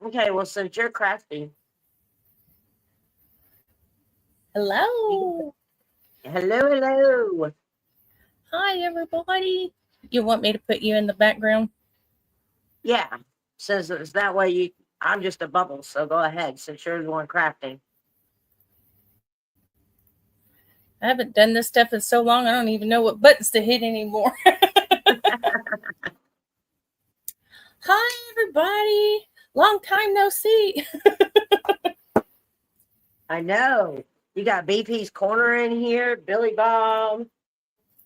Okay, well, since you're crafty, Hello. hello, hello. Hi, everybody. You want me to put you in the background? Yeah, since it's that way, I'm just a bubble, so go ahead, since you're the one crafting. I haven't done this stuff in so long, I don't even know what buttons to hit anymore. Hi, everybody. Long time no see. I know. You got BP's Corner in here, Billy Bob.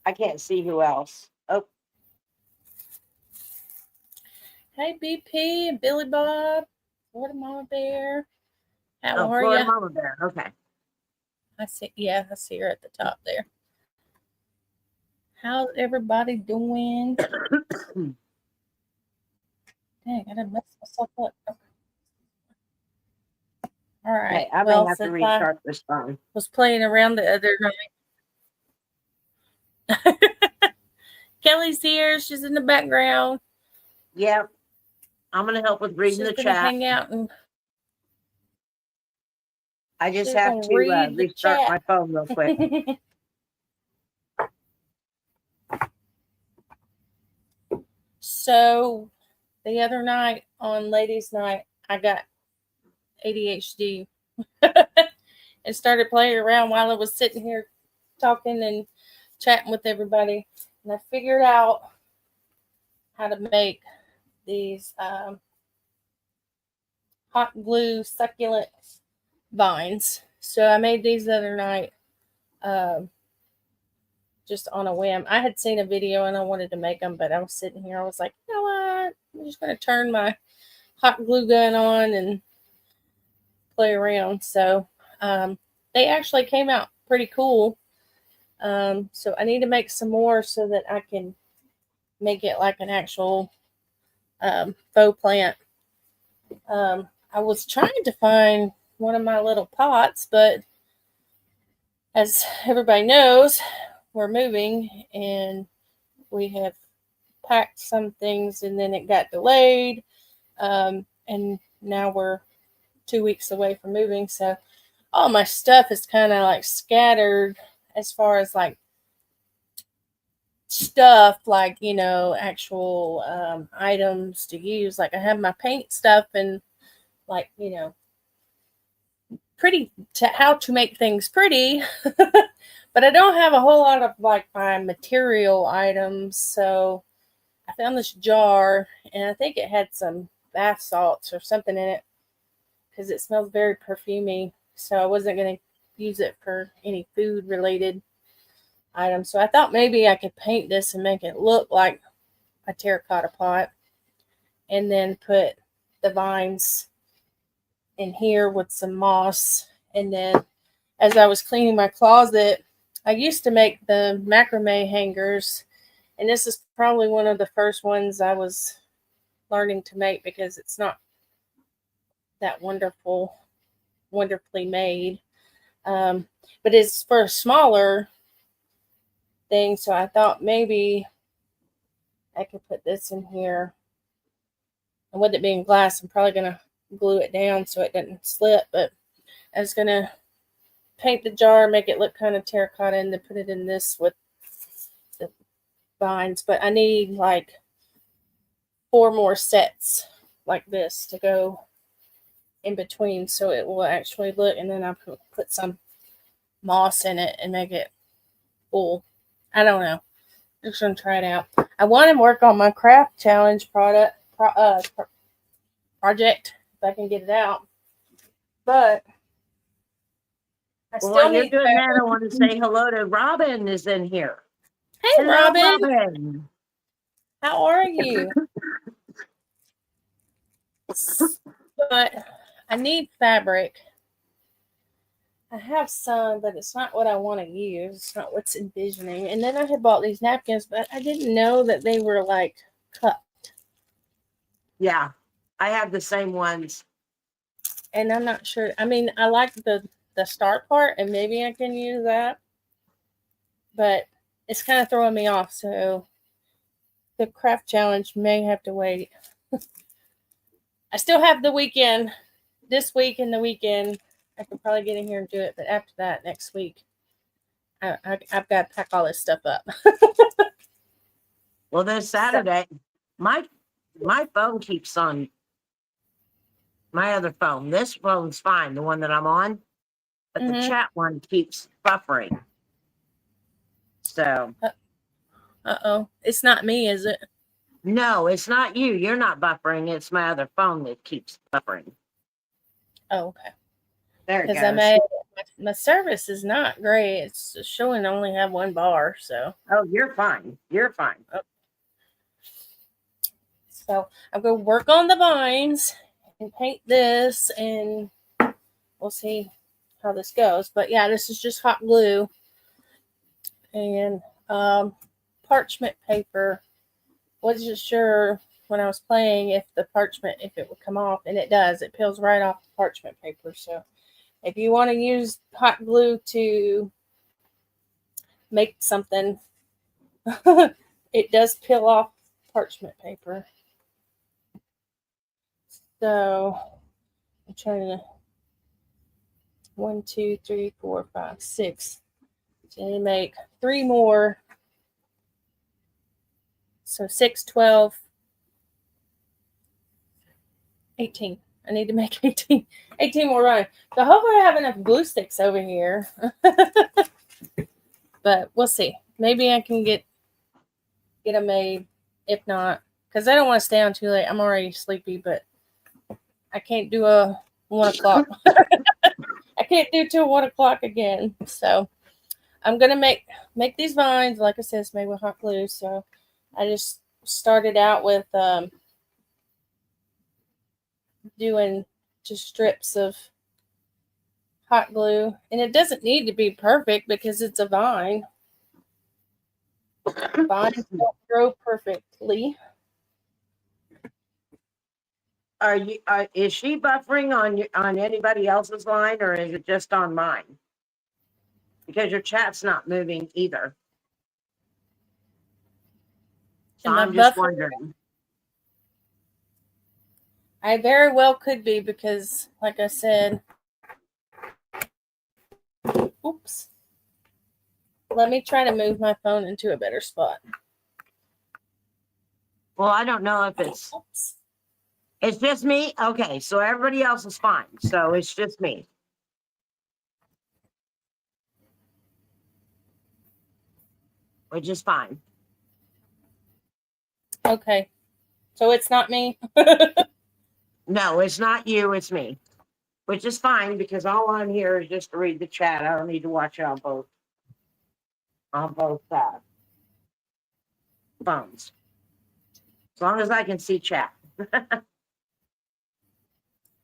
I can't see who else. Oh, Hey, BP and Billy Bob. Florida Mama Bear. How oh, are Florida ya? Mama Bear. Okay. I see her at the top there. How's everybody doing? Dang, I done messed myself up. All right. Okay, I may Well, have to since I restart this phone. was playing around the other night, Kelly's here. She's in the background. Yep, I'm going to help with reading She's the gonna chat. hang out and I just she's have gonna to read the restart chat. my phone real quick. So the other night on ladies' night, I got ADHD and started playing around while I was sitting here talking and chatting with everybody, and I figured out how to make these hot glue succulent vines. So I made these the other night. Um, just on a whim. I had seen a video and I wanted to make them, but I was sitting here. I was like, you know what? I'm just going to turn my hot glue gun on and play around. So they actually came out pretty cool. So I need to make some more so that I can make it like an actual faux plant. I was trying to find one of my little pots, but as everybody knows, we're moving and we have packed some things and then it got delayed. And now we're 2 weeks away from moving. So all my stuff is kind of like scattered as far as like stuff, like, actual items to use. Like I have my paint stuff and like, pretty to how to make things pretty. But I don't have a whole lot of like my material items. So I found this jar and I think it had some bath salts or something in it because it smells very perfumey. So I wasn't going to use it for any food related items. So I thought maybe I could paint this and make it look like a terracotta pot and then put the vines in here with some moss. And then as I was cleaning my closet, I used to make the macrame hangers, and this is probably one of the first ones I was learning to make because it's not that wonderfully made. Um, but it's for a smaller thing, so I thought maybe I could put this in here. And with it being glass, I'm probably gonna glue it down so it doesn't slip. But I was gonna paint the jar, make it look kind of terracotta, and then put it in this with the vines. But I need like 4 more sets like this to go in between so it will actually look. And then I put some moss in it and make it full. I don't know. I'm just gonna try it out. I want to work on my craft challenge project if I can get it out, but I Well, while still you're need doing that, I fabric. want to say hello to Robin is in here. Hey, Hello, Robin, Robin. how are you? But I need fabric. I have some, but it's not what I want to use. It's not what's envisioning. And then I had bought these napkins, but I didn't know that they were like cupped. Yeah, I have the same ones. And I'm not sure. I mean, I like the start part, and maybe I can use that, but it's kind of throwing me off. So the craft challenge may have to wait. I still have the weekend, this week and the weekend. I could probably get in here and do it, but after that, next week, I've got to pack all this stuff up. Well, this Saturday, my phone keeps on. My other phone. This phone's fine, the one that I'm on, but the chat one keeps buffering. So. Uh-oh. It's not me, is it? No, it's not you. You're not buffering. It's my other phone that keeps buffering. Oh, okay. There it goes. Because my service is not great. It's showing I only have one bar, so. Oh, you're fine. You're fine. Oh. So I'm going to work on the vines and paint this, and we'll see how this goes. But yeah, this is just hot glue and parchment paper. Wasn't sure when I was playing if the parchment, if it would come off, and it does. It peels right off the parchment paper. So if you want to use hot glue to make something, it does peel off parchment paper. So I'm trying to 1, 2, 3, 4, 5, 6. So you make 3 more. So 6, 12, 18. I need to make 18 more running. So hopefully I have enough glue sticks over here. But we'll see. Maybe I can get them made. If not, because I don't want to stay on too late. I'm already sleepy, but I can't do a 1 o'clock. I can't do till 1 o'clock again. So I'm gonna make these vines. Like I said, it's made with hot glue. So I just started out with doing just strips of hot glue, and it doesn't need to be perfect because it's a vine. Vines don't grow perfectly. Is she buffering on anybody else's line, or is it just on mine? Because your chat's not moving either. So I'm just wondering. I very well could be because, like I said, oops. Let me try to move my phone into a better spot. Well, I don't know if it's just me. Okay, so everybody else is fine. So it's just me. Which is fine. Okay. So it's not me? No, it's not you, it's me. Which is fine because all I'm here is just to read the chat. I don't need to watch it on both phones. As long as I can see chat.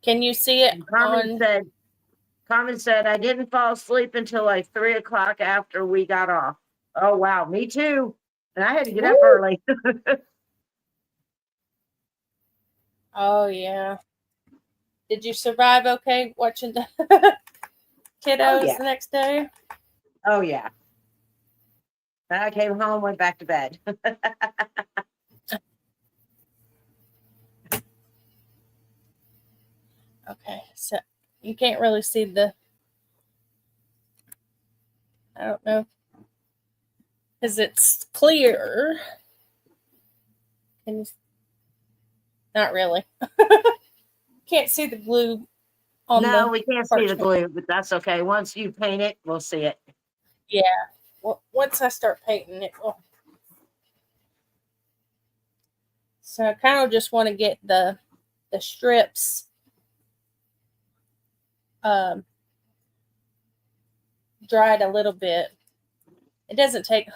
Can you see it? Carmen said, I didn't fall asleep until like 3 o'clock after we got off. Oh, wow. Me too. And I had to get up early. Oh, yeah. Did you survive okay watching the kiddos the next day? Oh, yeah. Then I came home, went back to bed. Okay, so you can't really see I don't know, because it's clear. Can you? Not really. Can't see the glue on No, the we can't parchment. see the glue, but that's okay. Once you paint it, we'll see it. Yeah. Well, once I start painting it, will. So I kind of just want to get the strips dried a little bit. It doesn't take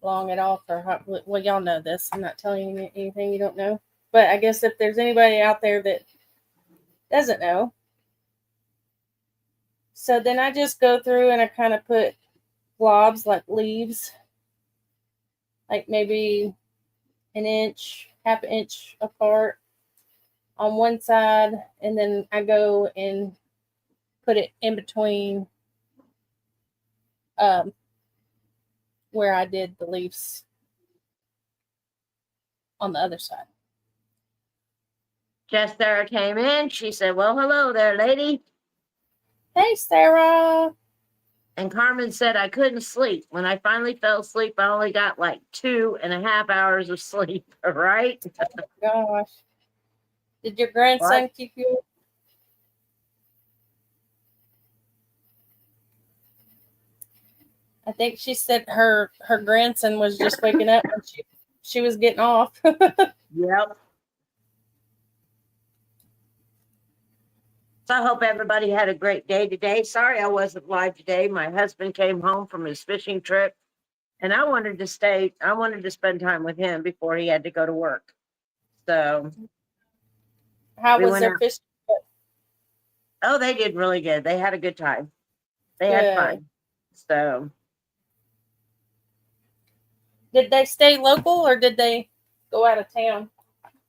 long at all for hot glue. Well, y'all know this. I'm not telling you anything you don't know. But I guess if there's anybody out there that doesn't know. So then I just go through and I kind of put globs like leaves, like maybe an inch, half an inch apart on one side. And then I go and put it in between where I did the leaves on the other side. Just Sarah came in. She said, well, hello there, lady. Hey, Sarah. And Carmen said, I couldn't sleep. When I finally fell asleep, I only got like 2.5 hours of sleep, right? Gosh. Did your What? grandson keep you? I think she said her grandson was just waking up when she was getting off. Yep. So I hope everybody had a great day today. Sorry I wasn't live today. My husband came home from his fishing trip and I wanted to spend time with him before he had to go to work. So How we was went their out. fish? Oh, they did really good. They had a good time. They had Good. fun. So Did they stay local or did they go out of town?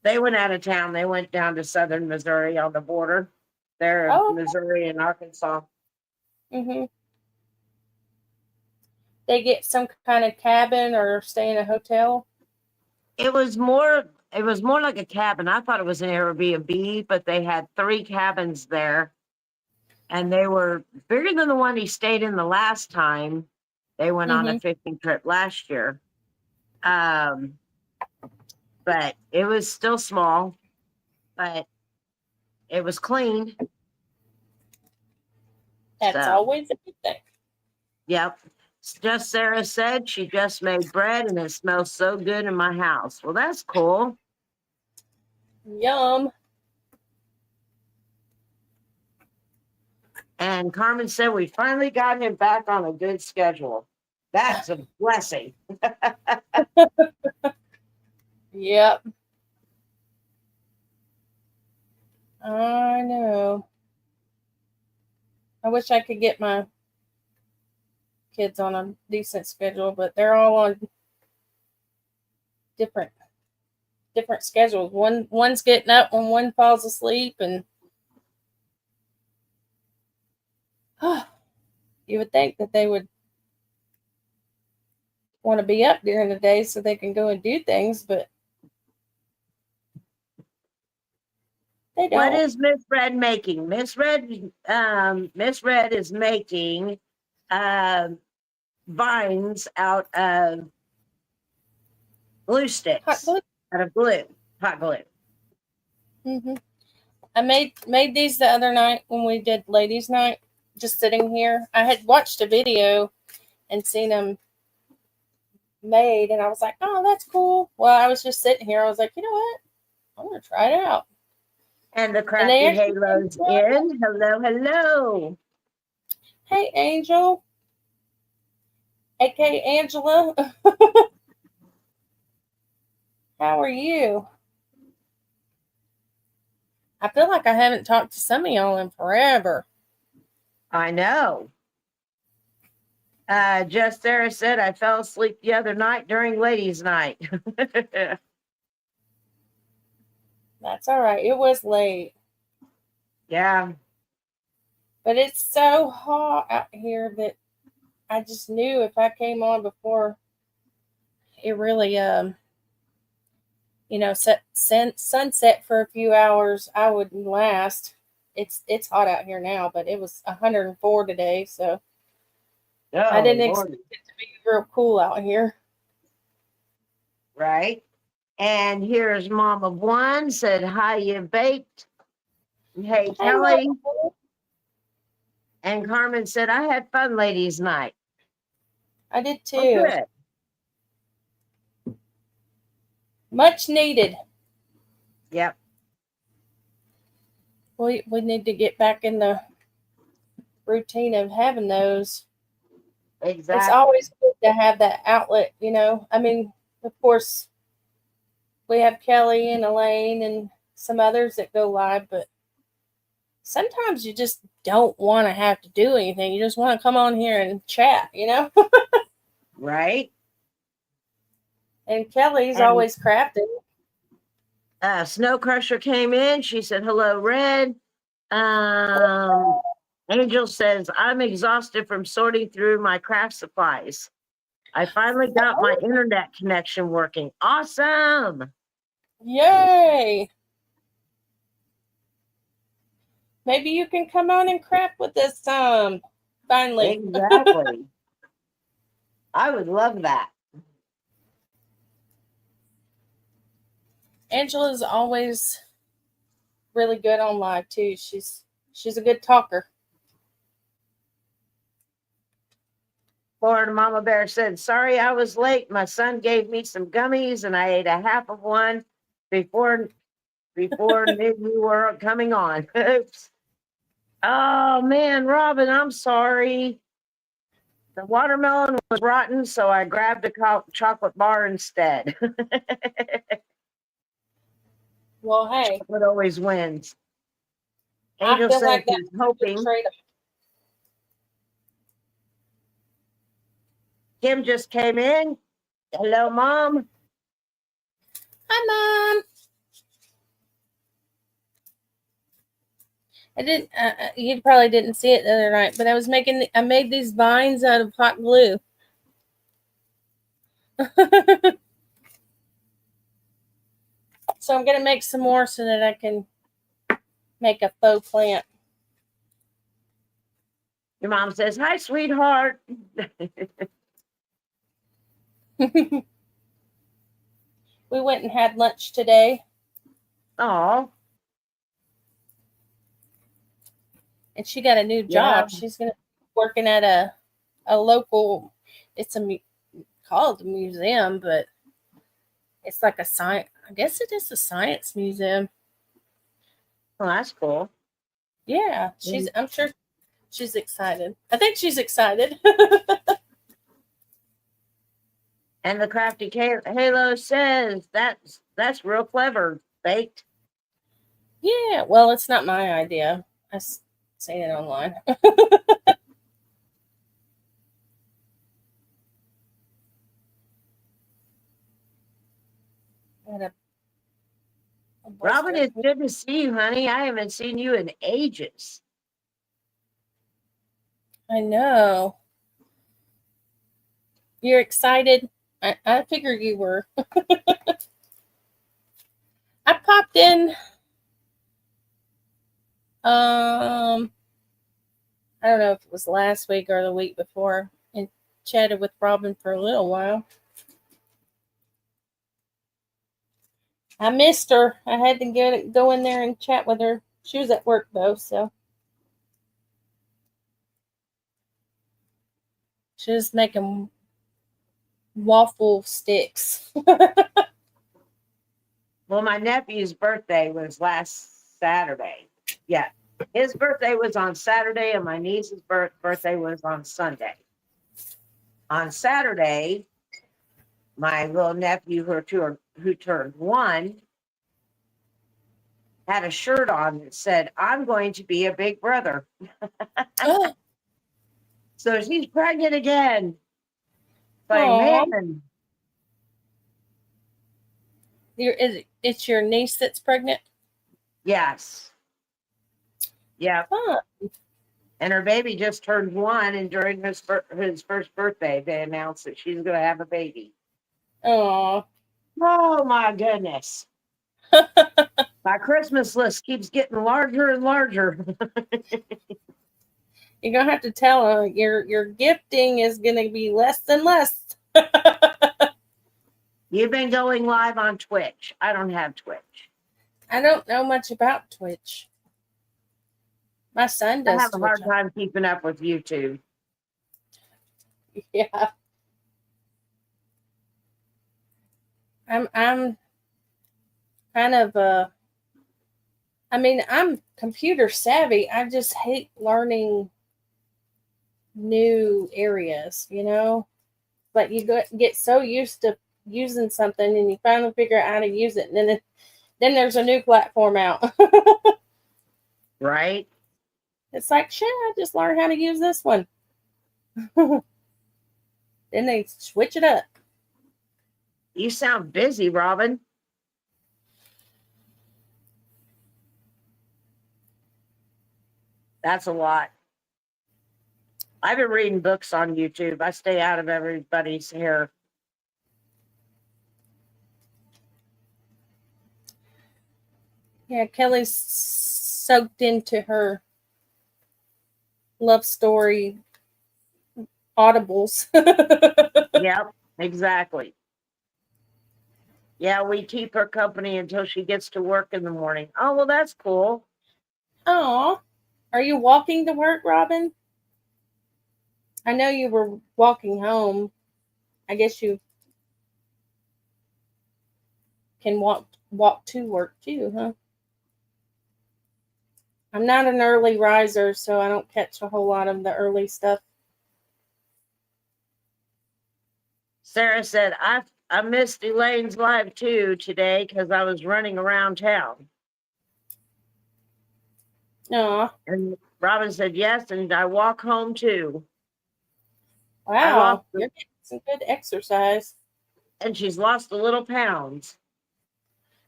they went out of town. They went down to southern Missouri on the border. They're in Oh, Missouri and Arkansas. mm-hmm. They get some kind of cabin or stay in a hotel? It was more like a cabin. I thought it was an Airbnb, but they had 3 cabins there and they were bigger than the one he stayed in the last time. They went on a Mm-hmm. fishing trip last year. But it was still small, but it was clean. That's So, always a good thing. yep. Just Sarah said she just made bread and it smells so good in my house. Well, that's cool. Yum. And Carmen said we finally got him back on a good schedule. That's a blessing. Yep. I know. I wish I could get my kids on a decent schedule, but they're all on different schedules. One's getting up when one falls asleep, and you would think that they would want to be up during the day so they can go and do things, but they What don't. is Miss Red making? Miss Red is making vines out of glue Hot sticks, glue. out of glue, hot glue. Mm-hmm. I made these the other night when we did ladies' night. Just sitting here, I had watched a video and seen them made, and I was like, "Oh, that's cool." Well, I was just sitting here. I was like, "You know what? I'm gonna try it out." And the And they crafty actually came halos together. in. Hello, hello. Hey, Angel, aka Angela, how are you? I feel like I haven't talked to some of y'all in forever. I know. Just Sarah said I fell asleep the other night during ladies' night. That's all right. It was late, Yeah. but it's so hot out here that I just knew if I came on before it really sunset for a few hours, I wouldn't last. It's hot out here now, but it was 104 today, so I Oh, didn't expect Lord. it to be real cool out here. Right. And here's Mom of One said, hi, you baked. Hey, Hey, Mama. Kelly. And Carmen said, I had fun ladies' night. I did Oh, too. good. Much needed. Yep. We need to get back in the routine of having those. Exactly. It's always good to have that outlet, you know. I mean, of course, we have Kelly and Elaine and some others that go live, but sometimes you just don't want to have to do anything. You just want to come on here and chat, you know? Right. And Kelly's And always crafting. Snow Crusher came in. She said, hello, Red. Angel says, I'm exhausted from sorting through my craft supplies. I finally got my internet connection working. Awesome. Yay! Maybe you can come on and crap with us finally. Exactly. I would love that. Angela's always really good on live too. She's a good talker. Florida Mama Bear said, sorry I was late. My son gave me some gummies and I ate a half of one before knew you were coming on. Oops. Oh man, Robin, I'm sorry. The watermelon was rotten, so I grabbed a chocolate bar instead. Well, hey, Chocolate always wins. I Angel feel says like she's that's a good hoping. trade-off. Kim just came in. Hello, Mom. Hi, Mom. I didn't. You probably didn't see it the other night, but I made these vines out of hot glue. So I'm gonna make some more so that I can make a faux plant. Your mom says, hi, sweetheart. We went and had lunch today, Oh, and she got a new job. yeah. She's gonna be working at a local. It's called a museum, but it's like a science. I guess it is a science museum. Well, that's cool. Yeah, I'm sure she's excited. I think she's excited. And the crafty Halo says that's real clever, baked. Yeah, well, it's not my idea. I seen it online. Robin, it's good to see you, honey. I haven't seen you in ages. I know. You're excited? I figured you were. I popped in. I don't know if it was last week or the week before, and chatted with Robin for a little while. I missed her. I had to go in there and chat with her. She was at work though, so she was making waffle sticks. Well, my nephew's birthday was last Saturday. Yeah. His birthday was on Saturday, and my niece's birthday was on Sunday. On Saturday, my little nephew, who turned 1, had a shirt on that said, I'm going to be a big brother. So she's pregnant again. Like, Aw. man. It's your niece that's pregnant? Yes. Yeah. Huh. And her baby just turned 1, and during his first birthday, they announced that she's going to have a baby. Aw. Oh, my goodness. My Christmas list keeps getting larger and larger. You're gonna have to tell her your gifting is gonna be less and less. You've been going live on Twitch. I don't have Twitch. I don't know much about Twitch. My son does. I have a Twitch. hard time keeping up with YouTube. Yeah. I'm kind of I mean, I'm computer savvy. I just hate learning new areas, you know? But you get so used to using something and you finally figure out how to use it, and then there's a new platform out. Right? It's like, shit, I just learned how to use this one. Then they switch it up. You sound busy, Robin. That's a lot. I've been reading books on YouTube. I stay out of everybody's hair. Yeah, Kelly's soaked into her love story audibles. Yep, exactly. Yeah, we keep her company until she gets to work in the morning. Oh, well, that's cool. Aw, are you walking to work, Robin? I know you were walking home. I guess you can walk to work too, huh? I'm not an early riser, so I don't catch a whole lot of the early stuff. Sarah said, I missed Elaine's live too today because I was running around town. Aw, And Robin said, yes, and I walk home too. wow, you're getting some good exercise. And she's lost a little pounds.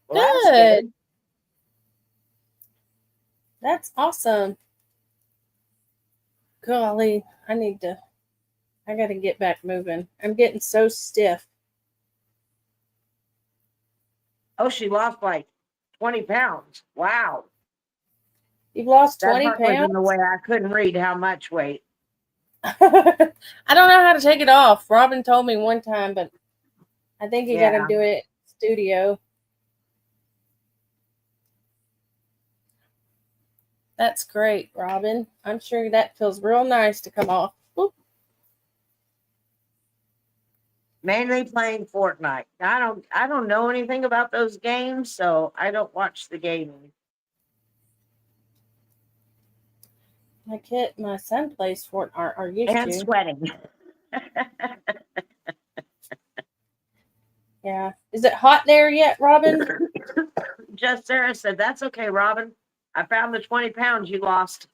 Well, that's Good. good. That's awesome. Golly, I gotta get back moving. I'm getting so stiff. Oh, she lost like 20 pounds. Wow. You've lost That 20 part was in pounds? the way I couldn't read how much weight. I don't know how to take it off. Robin told me one time, but I think you gotta do it studio. That's great, Robin. I'm sure that feels real nice to come off. Oop. Mainly playing Fortnite. I don't know anything about those games, so I don't watch the gaming. My son plays Fortnite, or used And to. sweating. Yeah. Is it hot there yet, Robin? Just Sarah said, that's okay, Robin. I found the 20 pounds you lost.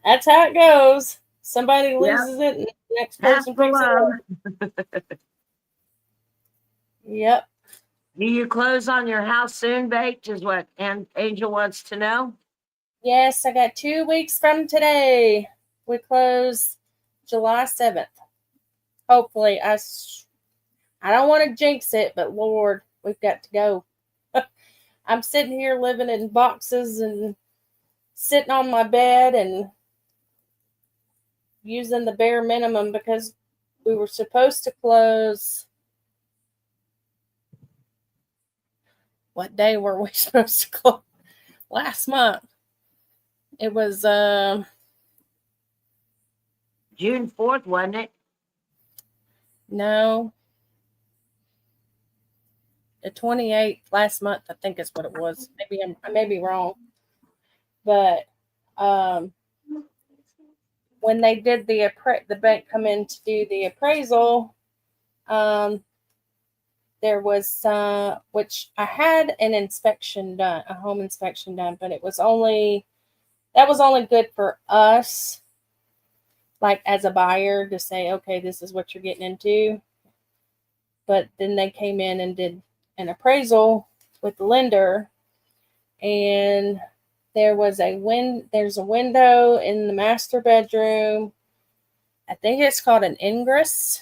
That's how it goes. Somebody loses it, and the next Pass person the picks it load. up. Yep. Do you close on your house soon, Baked? Is what Angel wants to know. Yes, I got 2 weeks from today. We close July 7th. Hopefully, I don't want to jinx it, but Lord, we've got to go. I'm sitting here living in boxes and sitting on my bed and using the bare minimum because we were supposed to close. What day were we supposed to close? Last month. It was June 4th, wasn't it? no, the 28th last month, I think is what it was. I may be wrong. But when they did the bank come in to do the appraisal, there was which I had an inspection done, a home inspection done, but that was only good for us, like as a buyer, to say, okay, this is what you're getting into. But then they came in and did an appraisal with the lender, and there's a window in the master bedroom. I think it's called an ingress.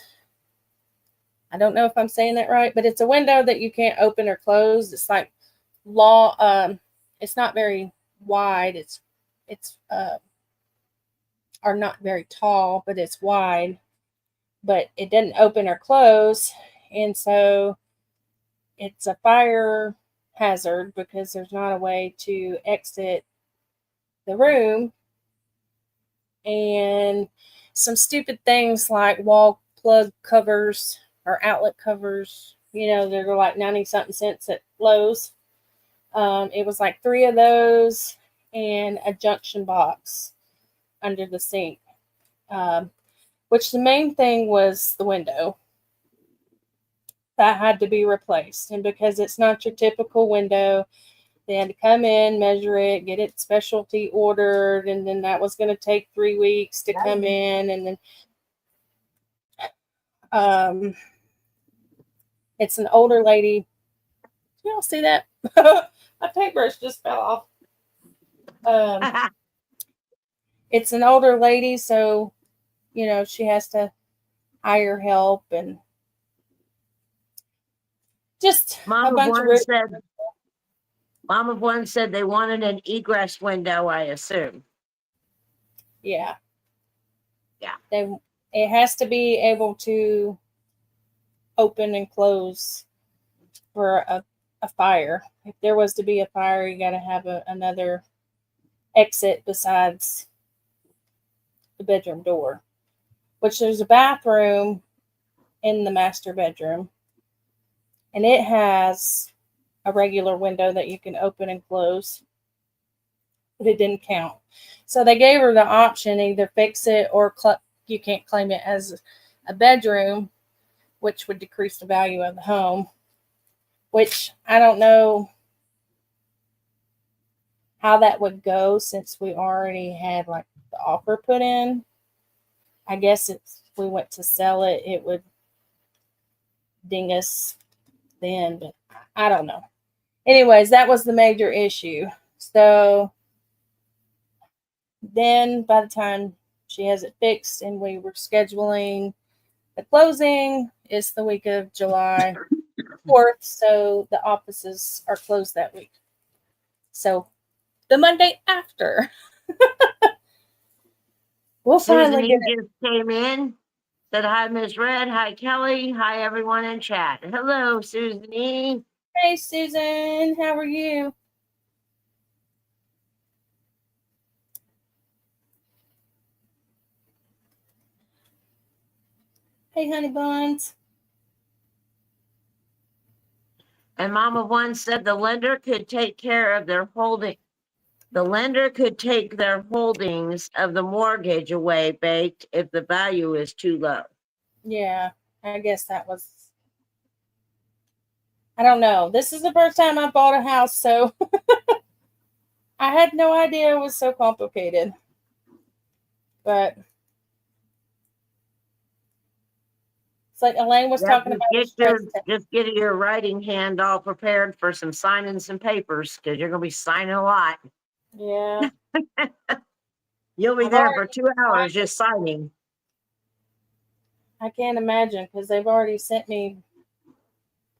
I don't know if I'm saying that right, but it's a window that you can't open or close. It's like it's not very wide. It's or not very tall, but it's wide. But it didn't open or close, and so it's a fire hazard because there's not a way to exit the room. And some stupid things like wall plug covers or outlet covers, they're like 90 something cents at Lowe's. It was like 3 of those and a junction box under the sink, which the main thing was the window that had to be replaced. And because it's not your typical window, they had to come in, measure it, get it specialty ordered, and then that was going to take 3 weeks to come in. And then it's an older lady. Do y'all see that? My paintbrush just fell off. It's an older lady, so she has to hire help and just Mama a bunch of Gwen said, Mom of one said they wanted an egress window, I assume. Yeah. Yeah. It has to be able to open and close for a fire. If there was to be a fire, you got to have another exit besides the bedroom door, which there's a bathroom in the master bedroom, and it has a regular window that you can open and close, but it didn't count. So they gave her the option, either fix it or you can't claim it as a bedroom, which would decrease the value of the home, which I don't know how that would go since we already had like the offer put in. I guess if we went to sell it, it would ding us then, but I don't know. Anyways, that was the major issue. So then by the time she has it fixed and we were scheduling the closing, it's the week of July 4th. So the offices are closed that week. So the Monday after, we'll Susan finally E. get it. just came in, said hi, Miss Red. Hi, Kelly. Hi, everyone in chat. Hello, Susan E. Hey, Susan, how are you? Hey, honey buns. And Mom of one said the lender could take care of their holding. The lender could take their holdings of the mortgage away baked if the value is too low. Yeah, I guess that was. I don't know. This is the first time I bought a house, so I had no idea it was so complicated. But it's like Elaine was talking about the stress test. Just get your writing hand all prepared for some signing some papers because you're going to be signing a lot. Yeah. You'll be I've there for already 2 hours just signing. I can't imagine because they've already sent me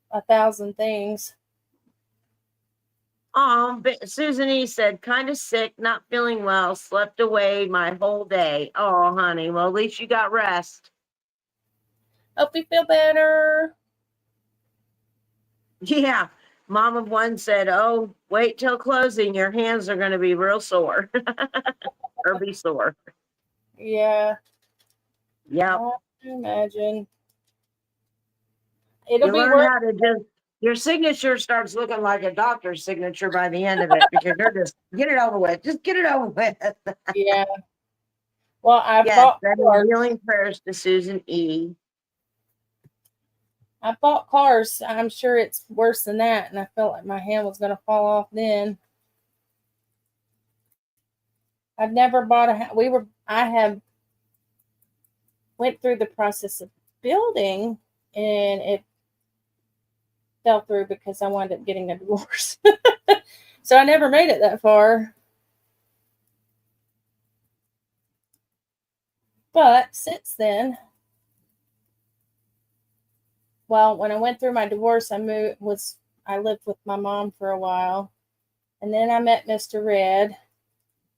1,000 things. But Susan E. said, kind of sick, not feeling well, slept away my whole day. Oh, honey, well, at least you got rest. Hope you feel better. Yeah. Mom of one said, oh, wait till closing. Your hands are going to be real sore or be sore. Yeah. Yep. I can imagine. It'll You be learn worth how to just, your signature starts looking like a doctor's signature by the end of it because you're just, get it over with. Just get it over with. Yeah. Well, I Yes, bought sending cars. healing prayers to Susan E. I bought cars. I'm sure it's worse than that, and I felt like my hand was going to fall off then. I've never bought a. I have went through the process of building, and it fell through because I wound up getting a divorce. So I never made it that far. But since then, well, when I went through my divorce, I lived with my mom for a while, and then I met Mr. Red,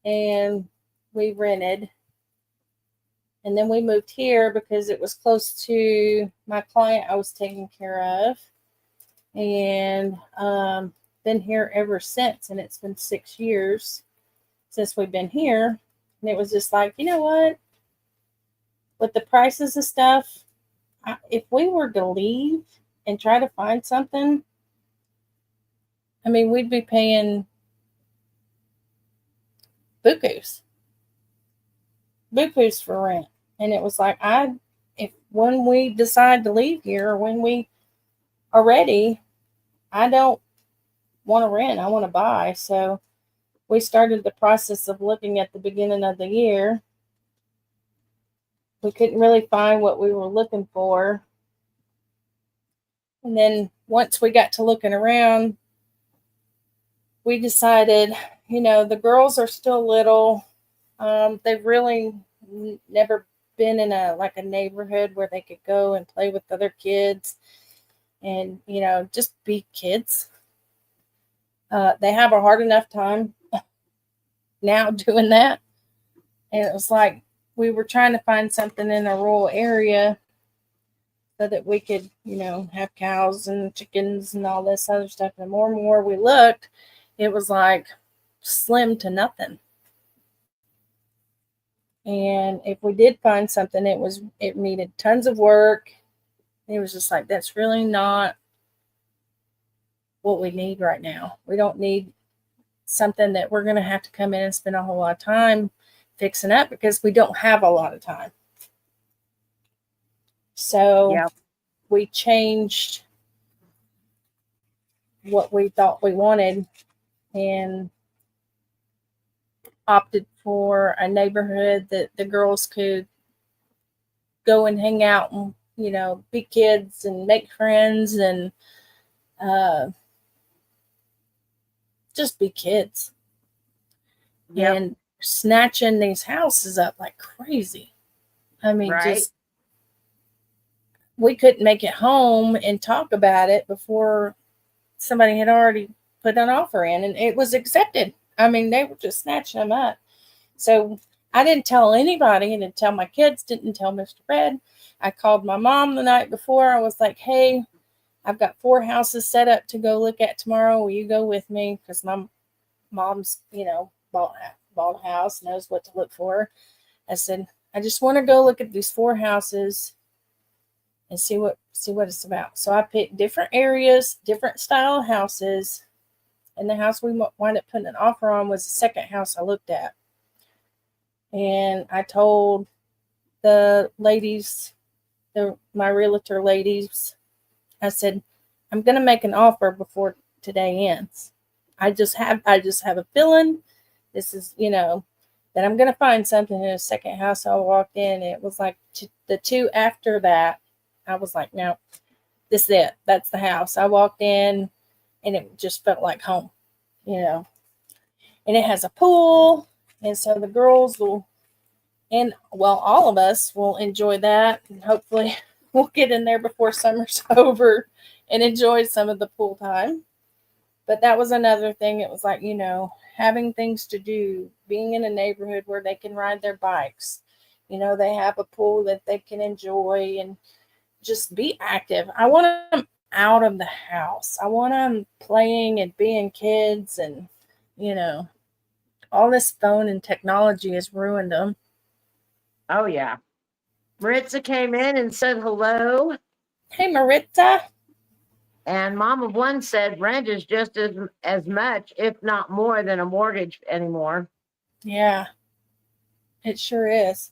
and we rented, and then we moved here because it was close to my client I was taking care of, and been here ever since, and it's been 6 years since we've been here, and it was just like, you know what, with the prices of stuff, if we were to leave and try to find something, I mean, we'd be paying bukus for rent. And it was like, if when we decide to leave here, or when we are ready, I don't want to rent, I want to buy. So we started the process of looking at the beginning of the year. We couldn't really find what we were looking for. And then once we got to looking around, we decided, the girls are still little. They've really never been in a neighborhood where they could go and play with other kids and, just be kids. They have a hard enough time now doing that. And it was like we were trying to find something in a rural area so that we could, have cows and chickens and all this other stuff. And the more and more we looked, it was like slim to nothing. And if we did find something, it needed tons of work. It was just like, that's really not what we need right now. We don't need something that we're going to have to come in and spend a whole lot of time fixing up because we don't have a lot of time. So Yep. we changed what we thought we wanted and opted for a neighborhood that the girls could go and hang out and, be kids and make friends and just be kids. Yep. And snatching these houses up like crazy. I mean, Right. just we couldn't make it home and talk about it before somebody had already put an offer in and it was accepted. I mean, they were just snatching them up. So I didn't tell anybody, didn't tell my kids, didn't tell Mr. Red. I called my mom the night before. I was like, hey, I've got 4 houses set up to go look at tomorrow. Will you go with me? Because my mom's, bought a house, knows what to look for. I said, I just want to go look at these 4 houses and see what it's about. So I picked different areas, different style houses. And the house we wound up putting an offer on was the second house I looked at. And I told the ladies, my realtor ladies, I said, I'm going to make an offer before today ends. I just have a feeling this is, that I'm going to find something in the second house I walked in. It was like the 2 after that. I was like, no, this is it. That's the house. I walked in and it just felt like home, and it has a pool. And so the girls will, all of us will enjoy that. And hopefully we'll get in there before summer's over and enjoy some of the pool time. But that was another thing. It was like, having things to do, being in a neighborhood where they can ride their bikes. They have a pool that they can enjoy and just be active. I want them out of the house. I want them playing and being kids and, all this phone and technology has ruined them. Oh, yeah. Maritza came in and said hello. Hey, Maritza. And mom of one said rent is just as much, if not more, than a mortgage anymore. Yeah, it sure is.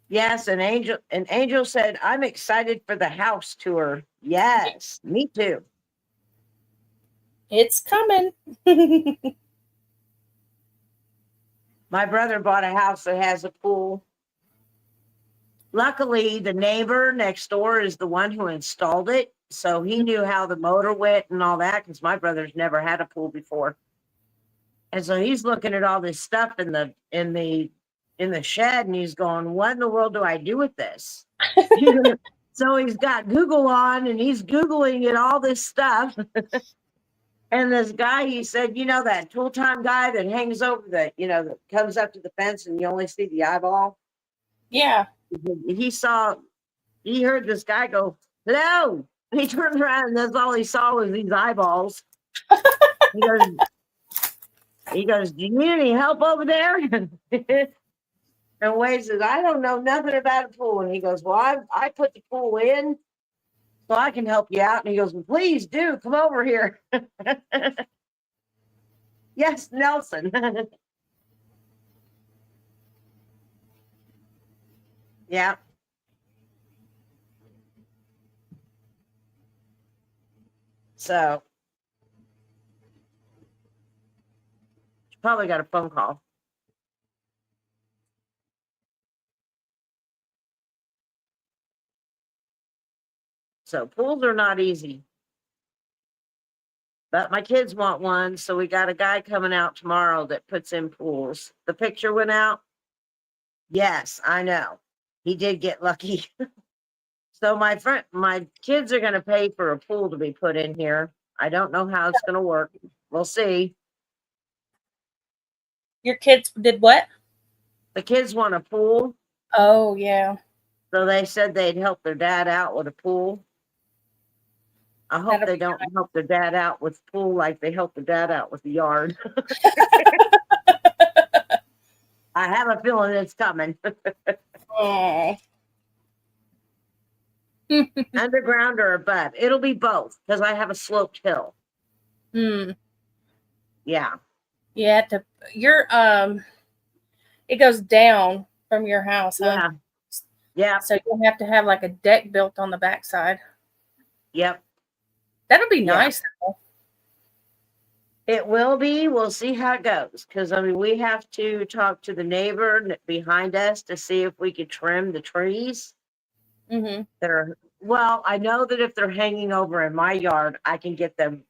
Yes, and Angel said, I'm excited for the house tour. Yes, me too. It's coming. My brother bought a house that has a pool. Luckily, the neighbor next door is the one who installed it. So he knew how the motor went and all that, because my brother's never had a pool before. And so he's looking at all this stuff in the shed and he's going, what in the world do I do with this? So he's got Google on and he's Googling it, all this stuff. And this guy, he said, that tool time guy that hangs over that comes up to the fence and you only see the eyeball. Yeah. He heard this guy go, hello. And he turned around and that's all he saw was these eyeballs. He goes, do you need any help over there? And Wade says, I don't know nothing about a pool. And he goes, well, I put the pool in so I can help you out. And he goes, well, please do come over here. Yes, Nelson. Yeah. So she probably got a phone call. So pools are not easy. But my kids want one, so we got a guy coming out tomorrow that puts in pools. The picture went out. Yes, I know. He did get lucky. So my kids are gonna pay for a pool to be put in here. I don't know how it's gonna work. We'll see. Your kids did what? The kids want a pool, Oh, yeah. so they said they'd help their dad out with a pool. I hope That'll they be don't help their dad out with pool like they help their dad out with the yard. I have a feeling it's coming. Oh. Underground or above. It'll be both because I have a sloped hill. Hmm. Yeah. You have to, it goes down from your house, huh? Yeah. Yeah. So you have to have like a deck built on the backside. Yep. That'll be Yeah. nice, though. It will be. We'll see how it goes. Because, I mean, we have to talk to the neighbor behind us to see if we could trim the trees Mm-hmm. that are, well, I know that if they're hanging over in my yard, I can get them,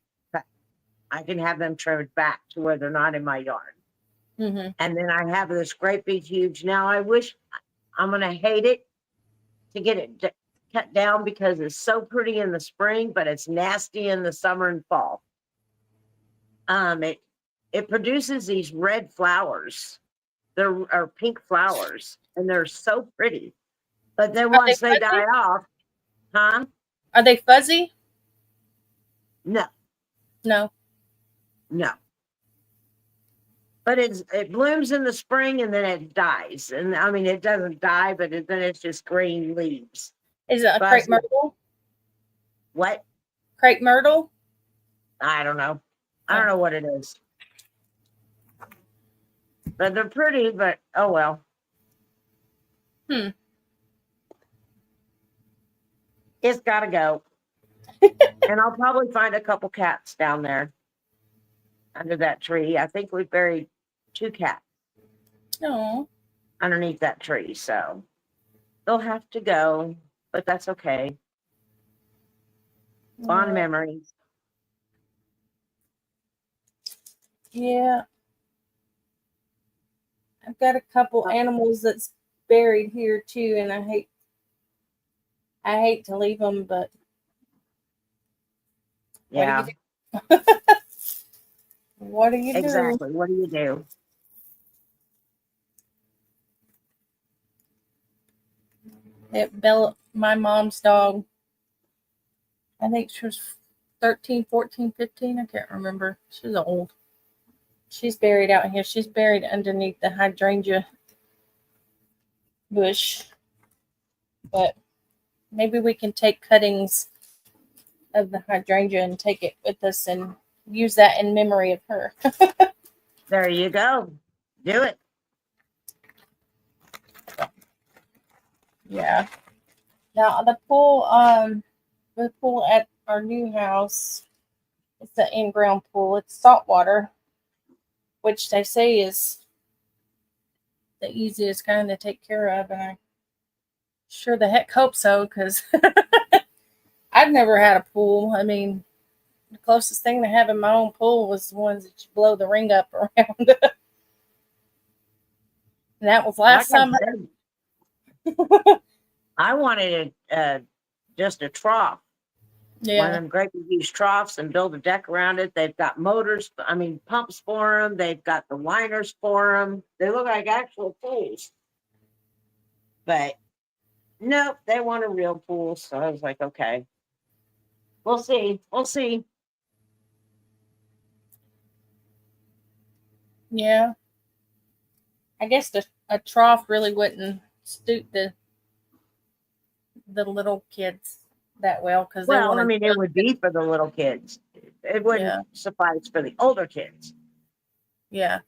I can have them trimmed back to where they're not in my yard. Mm-hmm. And then I have this great big huge, now I wish, I'm going to hate it to get it cut down because it's so pretty in the spring, but it's nasty in the summer and fall. It produces these red flowers. Are pink flowers, and they're so pretty. But then Are they once they die fuzzy? off, huh? Are they fuzzy? No, No. no. But it blooms in the spring and then it dies. And I mean, it doesn't die, but then it's just green leaves. Is it a crepe Fuzzy. myrtle? What? Crepe myrtle? I don't know. I don't know what it is. But they're pretty, but oh well. Hmm. It's gotta go. And I'll probably find a couple cats down there under that tree. I think we buried 2 cats Oh. underneath that tree. So they'll have to go, but that's okay. Fond memories. Yeah. I've got a couple animals that's buried here too, and I hate to leave them, but Yeah, what do you do? exactly. What do you do? Bella, my mom's dog, I think she was 13, 14, 15. I can't remember. She's old. She's buried out here. She's buried underneath the hydrangea bush. But maybe we can take cuttings of the hydrangea and take it with us and use that in memory of her. There you go. Do it. Yeah. Now the pool at our new house, it's an in-ground pool. It's saltwater, which they say is the easiest kind to take care of, and I sure the heck hope so, because I've never had a pool. I mean, the closest thing to having my own pool was the ones that you blow the ring up around. And that was last Like I summer. said, I wanted just a trough. One of Yeah. them great big huge troughs and build a deck around it. They've got motors, I mean, pumps for them. They've got the liners for them. They look like actual pools. But nope, they want a real pool. So I was like, okay, we'll see. We'll see. Yeah. I guess a trough really wouldn't suit the little kids that well, because they Well, want I to. mean, it would be for the little kids. It wouldn't Yeah. suffice for the older kids. Yeah.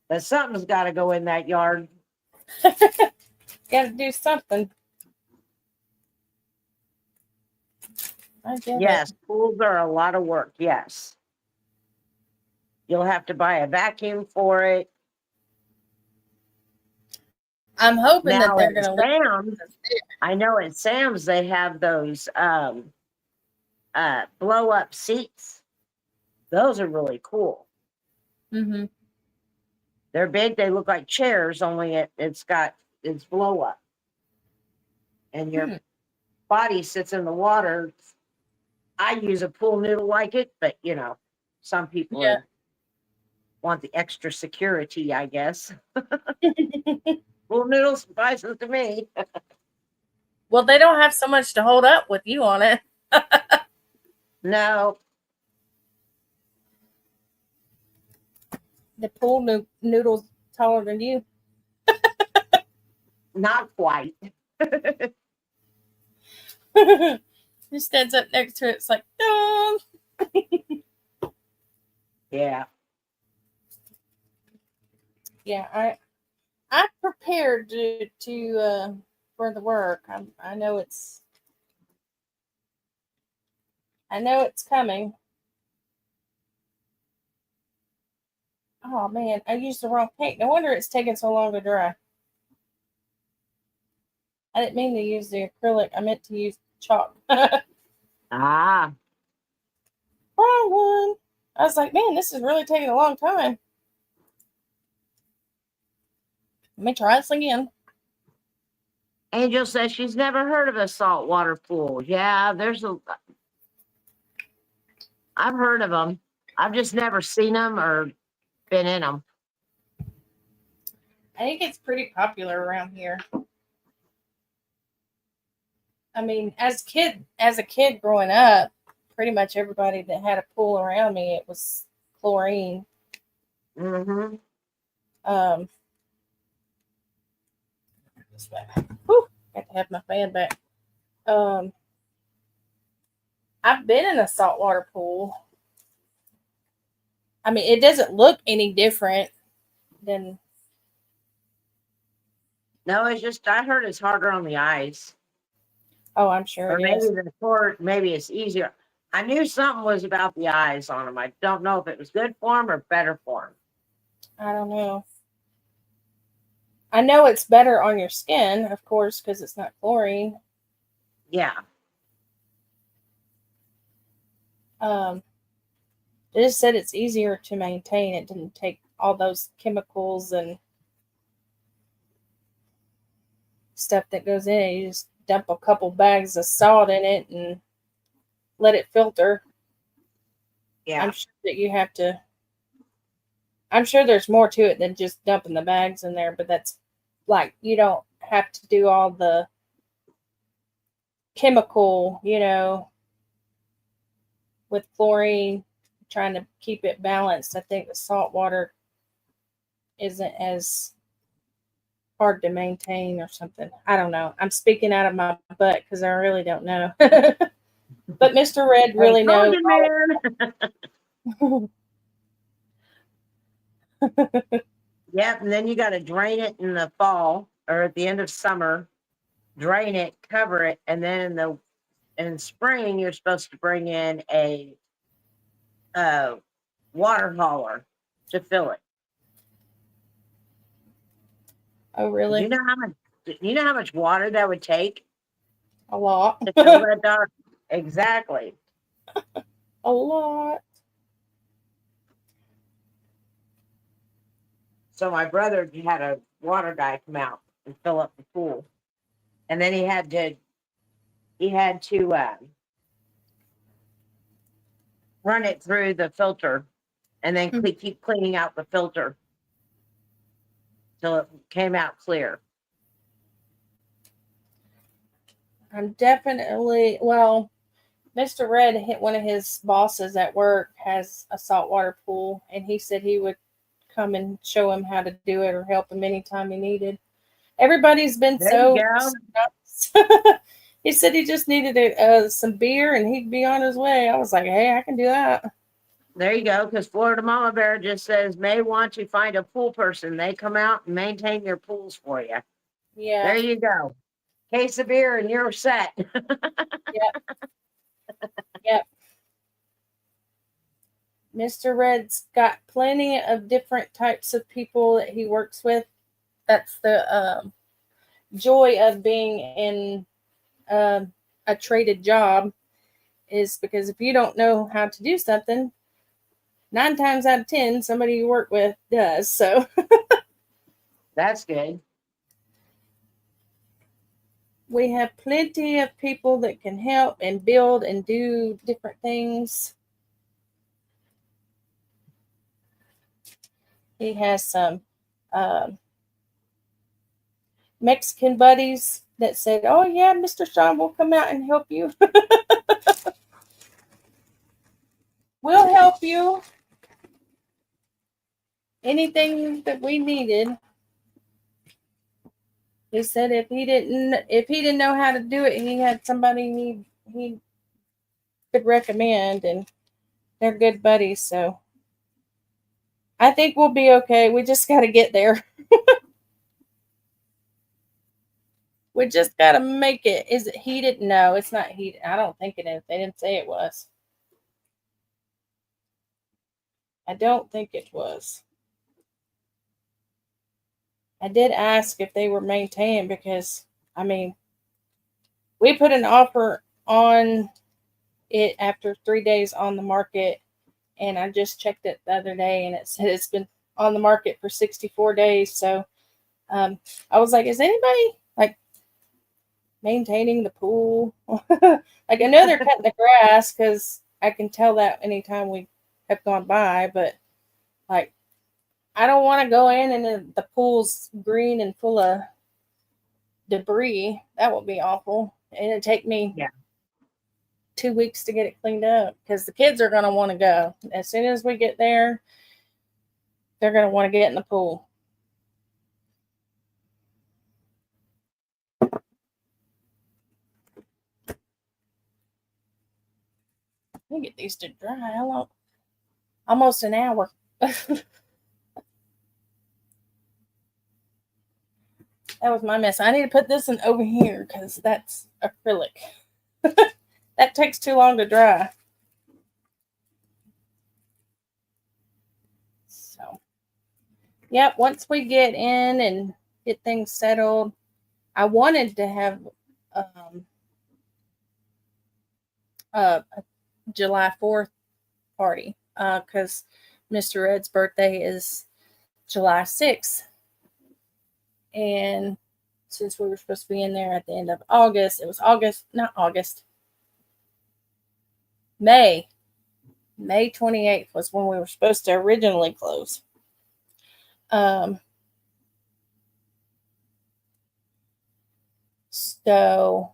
But something's got to go in that yard. Got to do something. I get it. Yes, pools are a lot of work. Yes. You'll have to buy a vacuum for it. I'm hoping that Now they're at going to Sam's, I know at Sam's they have those blow up seats. Those are really cool. Mm-hmm. They're big. They look like chairs, only it's got is blow up. And your Hmm. body sits in the water. I use a pool noodle like it, but some people Yeah. want the extra security, I guess. Pool noodle suffices to me. Well, they don't have so much to hold up with you on it. No, The pool noodle's taller than you. not quite. He stands up next to it. It's like, oh. Yeah. Yeah. I prepared to for the work. I know it's coming. Oh man, I used the wrong paint. No wonder it's taking so long to dry. I didn't mean to use the acrylic. I meant to use chalk. Ah, Wrong one. I was like, man, this is really taking a long time. Let me try this again. Angel says she's never heard of a saltwater pool. Yeah, I've heard of them. I've just never seen them or been in them. I think it's pretty popular around here. I mean, as a kid growing up, pretty much everybody that had a pool around me, it was chlorine. Mm-hmm. This way. Whew, got to have my fan back. I've been in a saltwater pool. I mean, it doesn't look any different than. No, it's just I heard it's harder on the eyes. Oh, I'm sure Or it maybe is. the cord, maybe it's easier. I knew something was about the eyes on them. I don't know if it was good for them or better for them. I don't know. I know it's better on your skin, of course, because it's not chlorine. Yeah. They just said it's easier to maintain. It didn't take all those chemicals and stuff that goes in it. You just dump a couple bags of salt in it and let it filter. Yeah. I'm sure that you have to. I'm sure there's more to it than just dumping the bags in there, but that's like you don't have to do all the chemical, with chlorine, trying to keep it balanced. I think the salt water isn't as hard to maintain or something. I don't know. I'm speaking out of my butt because I really don't know. But Mr. Red really knows. Yep. And then you got to drain it in the fall or at the end of summer. Drain it, cover it, and then in spring you're supposed to bring in a water hauler to fill it. Oh, Do really? you know how much water that would take A lot. to fill that dark? Exactly. A lot. So my brother had a water guy come out and fill up the pool, and then he had to run it through the filter, and then keep cleaning out the filter till it came out clear. I'm definitely, well, Mr. Red, one of his bosses at work, has a saltwater pool, and he said he would come and show him how to do it or help him anytime he needed. Everybody's been There you so go. nice. He said he just needed some beer and he'd be on his way. I was like, hey, I can do that. There you go, because Florida Mama Bear just says may want to find a pool person. They come out and maintain your pools for you. Yeah. There you go. Case of beer and you're set. Yep. Mr. Red's got plenty of different types of people that he works with. That's the joy of being in a traded job, is because if you don't know how to do something, 9 times out of 10, somebody you work with does. So That's good. we have plenty of people that can help and build and do different things. He has some Mexican buddies that said, "Oh yeah, Mr. Sean will come out and help you. We'll help you. Anything that we needed." He said if he didn't know how to do it, he had somebody he could recommend, and they're good buddies. So I think we'll be okay. We just got to get there. We just got to make it. Is it heated? No, it's not heated. I don't think it is. They didn't say it was. I don't think it was. I did ask if they were maintained because, I mean, we put an offer on it after 3 days on the market, and I just checked it the other day, and it said it's been on the market for 64 days. So I was like, is anybody like maintaining the pool? Like, I know they're cutting the grass because I can tell that anytime we have gone by, but like, I don't want to go in and the pool's green and full of debris. That would be awful. And it'd take me 2 weeks to get it cleaned up because the kids are going to want to go. As soon as we get there, they're going to want to get in the pool. Let me get these to dry. How long? Almost an hour. That was my mess. I need to put this one over here because that's acrylic. That takes too long to dry. So, yep, once we get in and get things settled, I wanted to have a July 4th party because Mr. Red's birthday is July 6th. And since we were supposed to be in there at the end of August, it was May 28th was when we were supposed to originally close. So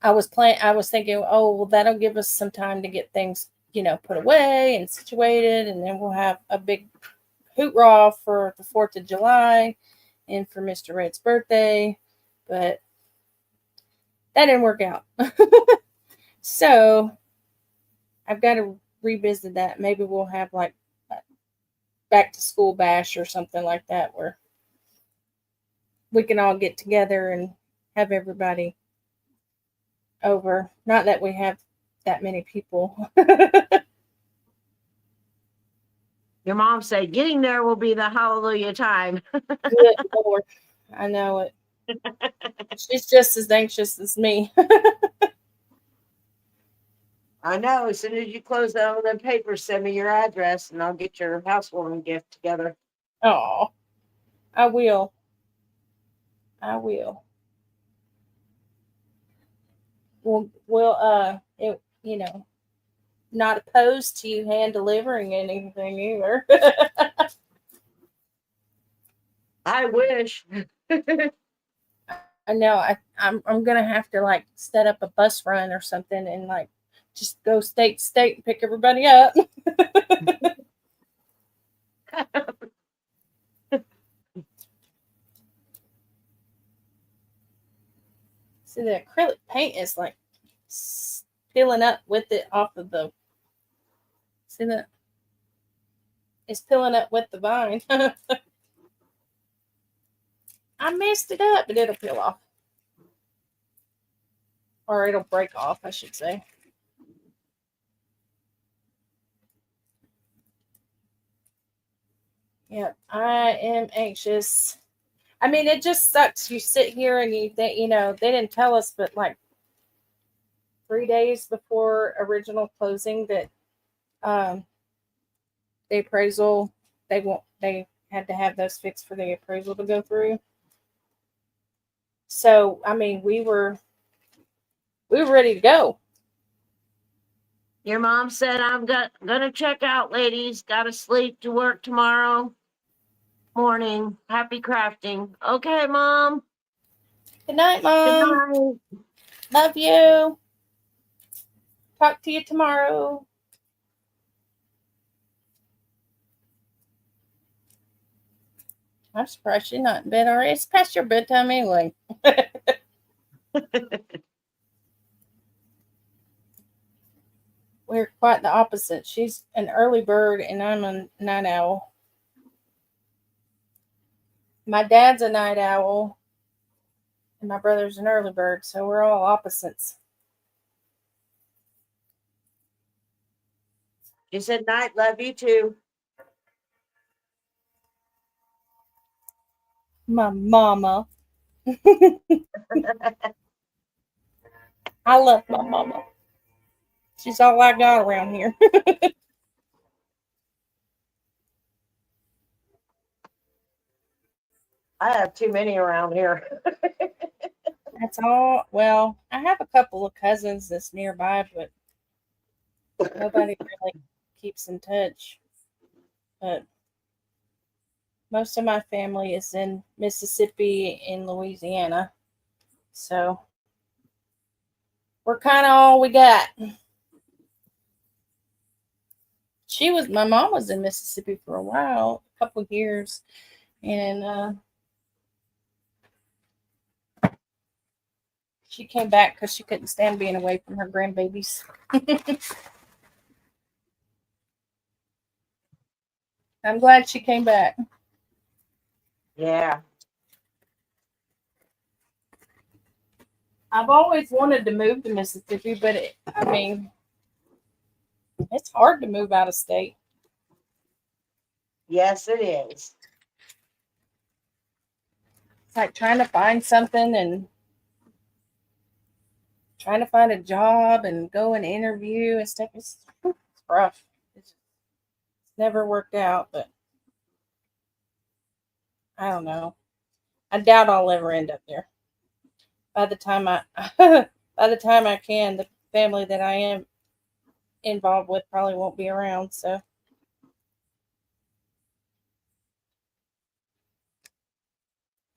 I was thinking, oh, well, that'll give us some time to get things, put away and situated, and then we'll have a big hoorah for the 4th of July and for Mr. Red's birthday, but that didn't work out. So I've got to revisit that. Maybe we'll have like a back to school bash or something like that where we can all get together and have everybody over. Not that we have that many people. Your mom said getting there will be the hallelujah time. Good Lord. I know it. She's just as anxious as me. I know. As soon as you close down the paper, send me your address and I'll get your housewarming gift together. Oh, I will. We'll not opposed to you hand delivering anything either. I wish. I know I'm gonna have to like set up a bus run or something and like just go state to state and pick everybody up. See, the acrylic paint is like peeling up with it off of the. See that? It's peeling up with the vine. I messed it up, but it'll peel off. Or it'll break off, I should say. Yep, I am anxious. I mean, it just sucks. You sit here and you think, they didn't tell us, but like 3 days before original closing that the appraisal, they had to have those fixed for the appraisal to go through. So, I mean, we were ready to go. Your mom said, gonna check out, ladies. Gotta sleep to work tomorrow morning. Happy crafting. Okay, Mom. Good night, Good Mom. night. Love you. Talk to you tomorrow. I'm surprised she's not in bed already. It's past your bedtime anyway. We're quite the opposite. She's an early bird and I'm a night owl. My dad's a night owl and my brother's an early bird, so we're all opposites. She said night. Love you too. My mama. I love my mama. She's all I got around here. I have too many around here. That's all. Well, I have a couple of cousins that's nearby, but nobody really keeps in touch. But most of my family is in Mississippi and Louisiana. So we're kind of all we got. My mom was in Mississippi for a while, a couple of years. And she came back because she couldn't stand being away from her grandbabies. I'm glad she came back. Yeah. I've always wanted to move to Mississippi, but it's hard to move out of state. Yes, it is. It's like trying to find something and trying to find a job and go and interview and stuff. It's rough. It's never worked out, but I don't know. I doubt I'll ever end up there. By the time I can, the family that I am involved with probably won't be around. So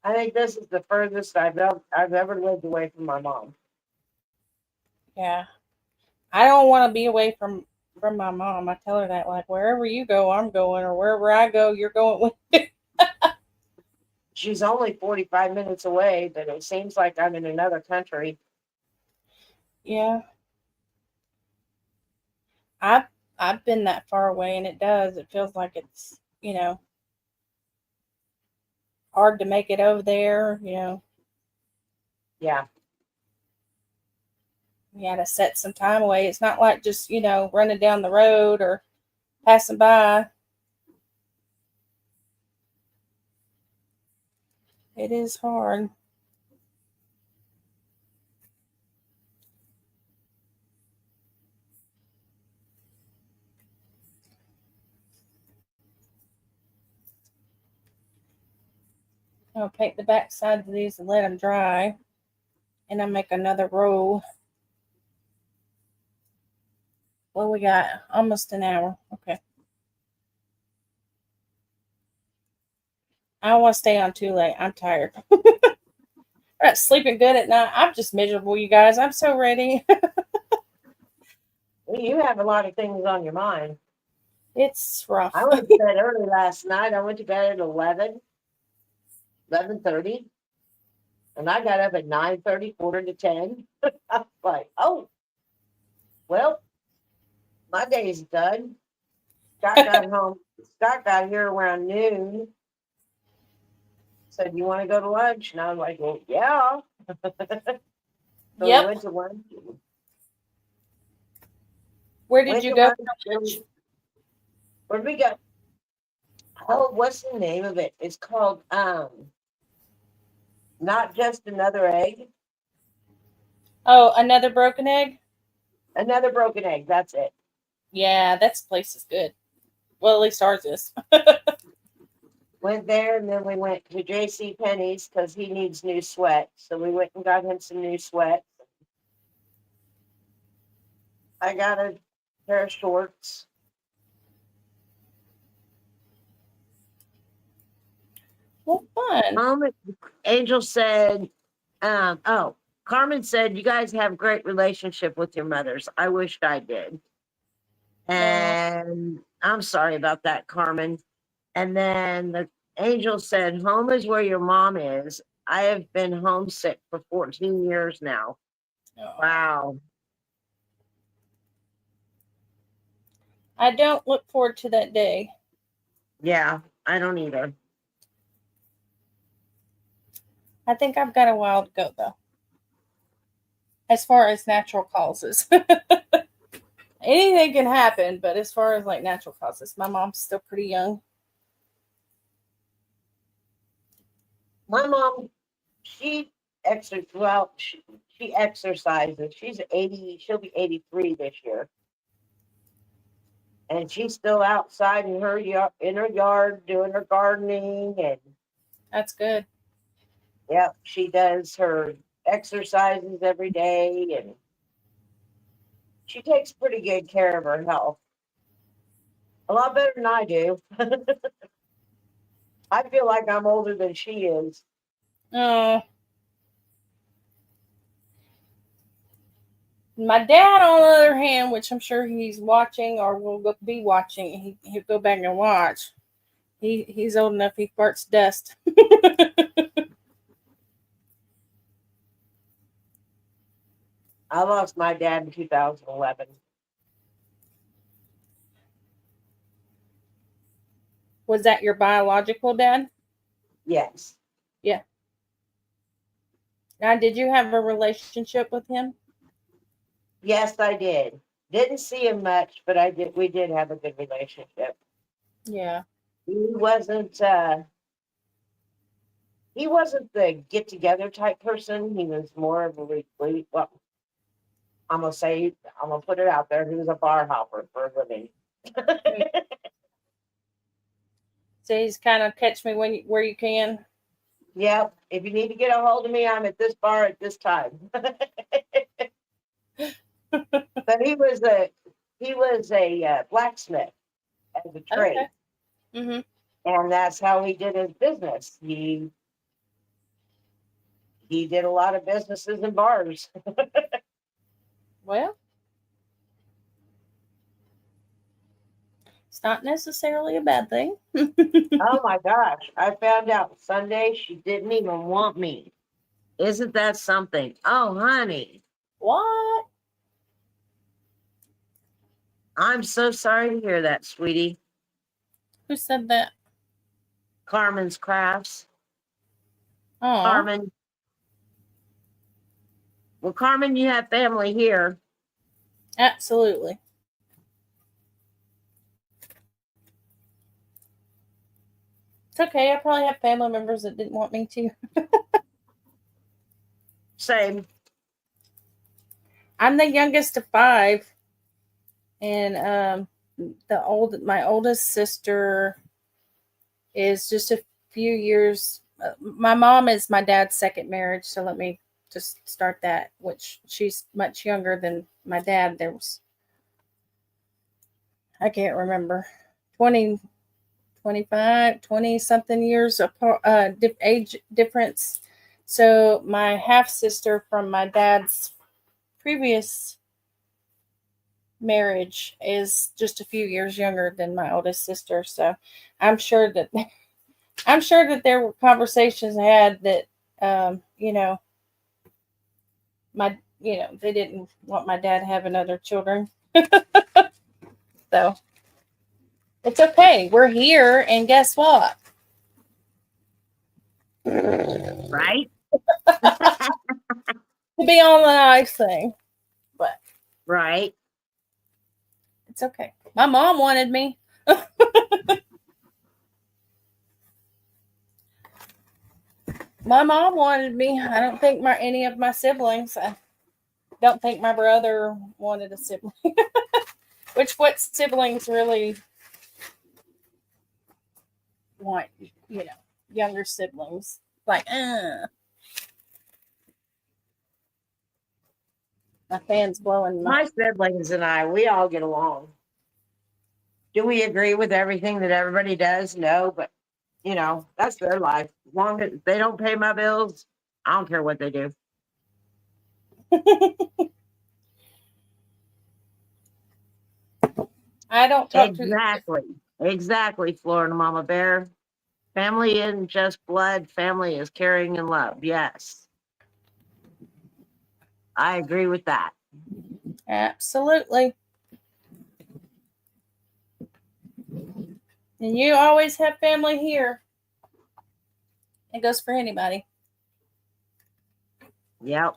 I think this is the furthest I've ever lived away from my mom. yeah, I don't want to be away from my mom. I tell her that, like, wherever you go, I'm going, or wherever I go, you're going with. She's only 45 minutes away, but it seems like I'm in another country. Yeah. I've been that far away and it does. It feels like it's, hard to make it over there, Yeah. You gotta set some time away. It's not like just, running down the road or passing by. It is hard. I'll paint the back sides of these and let them dry. And I'll make another row. Well, we got almost an hour. Okay. I don't want to stay on too late. I'm tired. I'm not sleeping good at night. I'm just miserable, you guys. I'm so ready. Well, you have a lot of things on your mind. It's rough. I went to bed early last night. I went to bed at 11:30. And I got up at 9:30, quarter to 10. I was like, oh, well, my day's done. Scott got here around noon. Said, you want to go to lunch? And I was like, well, yeah. So Yep. we went to lunch. Where did you go? Where'd we go? Oh, what's the name of it? It's called Not Just Another Egg. Oh, Another Broken Egg? Another Broken Egg, that's it. Yeah, that place is good. Well, at least ours is. Went there and then we went to J.C. Penney's because he needs new sweats. So we went and got him some new sweats. I got a pair of shorts. Well, fun. Angel said, Carmen said, you guys have a great relationship with your mothers. I wished I did. And I'm sorry about that, Carmen. And then the angel said, home is where your mom is. I have been homesick for 14 years now. Oh. Wow. I don't look forward to that day. Yeah, I don't either. I think I've got a while to go, though. As far as natural causes. Anything can happen, but as far as like natural causes, my mom's still pretty young. My mom, she exercises. She exercises. She's 80. She'll be 83 this year. And she's still outside in her yard doing her gardening, and That's good. yep, she does her exercises every day, and she takes pretty good care of her health. A lot better than I do. I feel like I'm older than she is. Oh. My dad, on the other hand, which I'm sure he's watching or will be watching, he'll go back and watch. He's old enough, he farts dust. I lost my dad in 2011. Was that your biological dad? Yes. Yeah. Now, did you have a relationship with him? Yes, I did. Didn't see him much, but I did. We did have a good relationship. Yeah. He wasn't the get together type person. He was more of a well, I'm gonna put it out there. He was a bar hopper for a living. So he's kind of catch me where you can. Yep. If you need to get a hold of me, I'm at this bar at this time. But he was a blacksmith as a trade. Okay. Mm-hmm. And that's how he did his business. He did a lot of businesses and bars. Well, it's not necessarily a bad thing. Oh my gosh. I found out Sunday she didn't even want me. Isn't that something? Oh, honey. What? I'm so sorry to hear that, sweetie. Who said that? Carmen's Crafts. Oh, Carmen. Well, Carmen, you have family here. absolutely. It's okay. I probably have family members that didn't want me to. Same. I'm the youngest of 5, and my oldest sister is just a few years. My mom is my dad's second marriage, so let me just start that. Which she's much younger than my dad. There was, I can't remember, 20, 25, 20 something years apart, age difference. So my half sister from my dad's previous marriage is just a few years younger than my oldest sister. So I'm sure that there were conversations had that they didn't want my dad having other children. So it's okay. We're here, and guess what? Right? To be on the nice thing, but Right. it's okay. My mom wanted me. My mom wanted me. I don't think any of my siblings. I don't think my brother wanted a sibling. Which what siblings really want, younger siblings. Like, my fan's blowing My siblings and I, we all get along. Do we agree with everything that everybody does? No, but that's their life. As long as they don't pay my bills, I don't care what they do. I don't talk to Exactly, Florida Mama Bear. Family isn't just blood, family is caring and love. Yes. I agree with that. Absolutely. And you always have family here. It goes for anybody. Yep.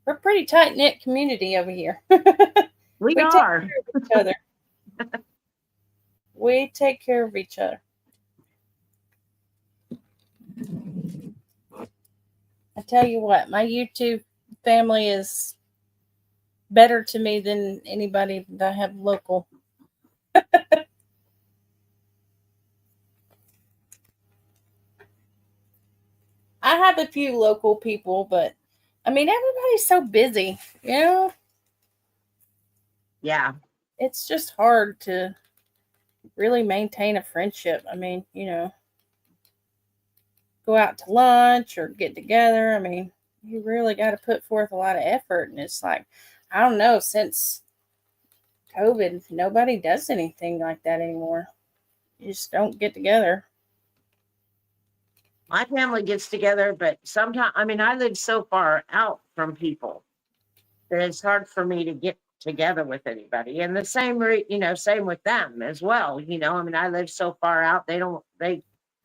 We're a pretty tight knit community over here. We take are. care of each other. We take care of each other. I tell you what, my YouTube family is better to me than anybody that I have local. I have a few local people, but I mean, everybody's so busy, Yeah. It's just hard to really maintain a friendship. I mean, go out to lunch or get together. I mean, you really got to put forth a lot of effort. And it's like, I don't know, since COVID, nobody does anything like that anymore. You just don't get together. My family gets together, but sometimes, I mean, I live so far out from people that it's hard for me to get together with anybody. And the same, same with them as well. I mean, I live so far out, they don't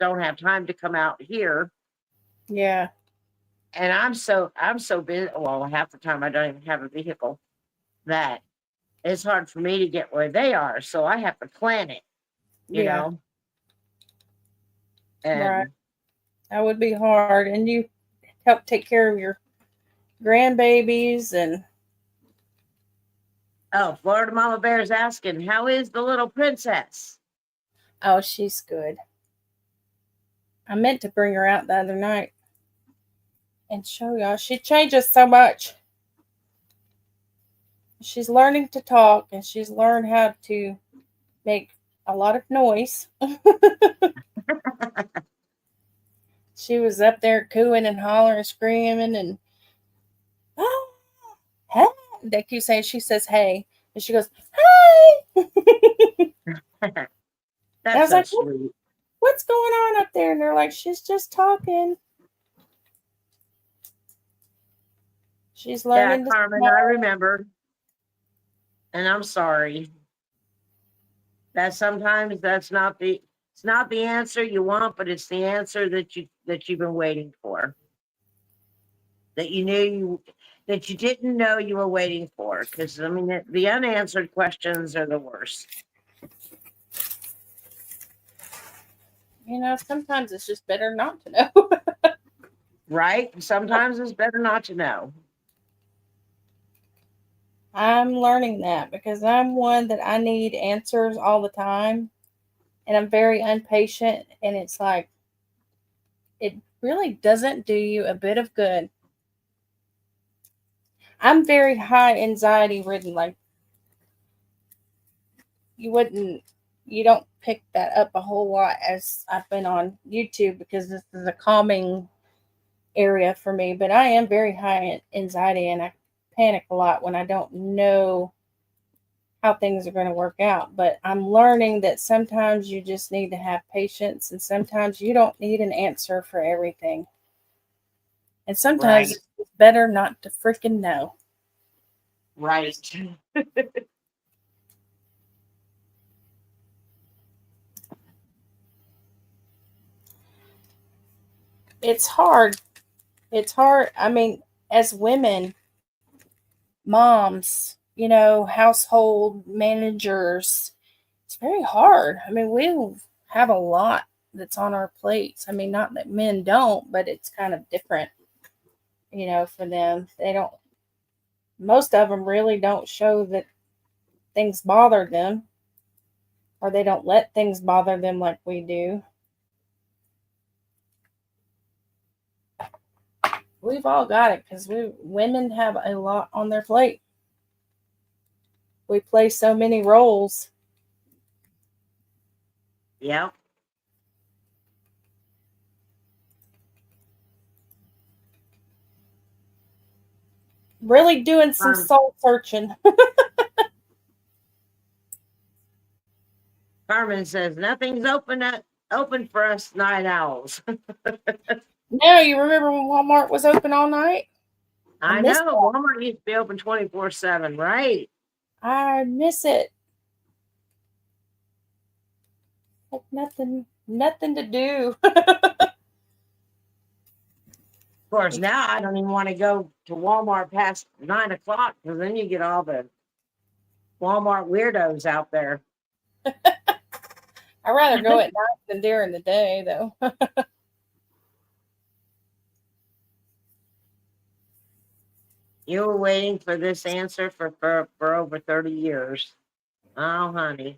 have time to come out here. Yeah. And I'm so busy. Well, half the time I don't even have a vehicle, that it's hard for me to get where they are. So I have to plan it, Yeah. And right. That would be hard. And you help take care of your grandbabies and oh, Florida Mama Bear is asking, how is the little princess? oh, she's good. I meant to bring her out the other night and show y'all. She changes so much. She's learning to talk and she's learned how to make a lot of noise. She was up there cooing and hollering and screaming and oh, hey. They keep saying, she says hey, and she goes hey. That's so sweet. What's going on up there? And they're like, she's just talking. She's learning. Yeah, Carmen, I remember. And I'm sorry. That sometimes it's not the answer you want, but it's the answer that you've been waiting for. That you didn't know you were waiting for. Because I mean, the unanswered questions are the worst. Sometimes it's just better not to know. Right? Sometimes it's better not to know. I'm learning that because I'm one that I need answers all the time. And I'm very impatient. And it's like, it really doesn't do you a bit of good. I'm very high anxiety ridden. Like, you don't pick that up a whole lot as I've been on YouTube because this is a calming area for me. But I am very high anxiety and I panic a lot when I don't know how things are going to work out. But I'm learning that sometimes you just need to have patience and sometimes you don't need an answer for everything. And sometimes it's better not to freaking know. Right. It's hard. It's hard. I mean, as women, moms, household managers, it's very hard. I mean, we have a lot that's on our plates. I mean, not that men don't, but it's kind of different, for them. Most of them really don't show that things bother them. or they don't let things bother them like we do. We've all got it because women have a lot on their plate. We play so many roles. Yep. Really doing some soul searching. Carmen says nothing's open for us night owls. Now, you remember when Walmart was open all night? I miss know Walmart used to be open 24/7, right? I miss it. Like nothing to do. Of course, now I don't even want to go to Walmart past 9 o'clock because then you get all the Walmart weirdos out there. I'd rather go at night than during the day, though. You were waiting for this answer for over 30 years. Oh, honey.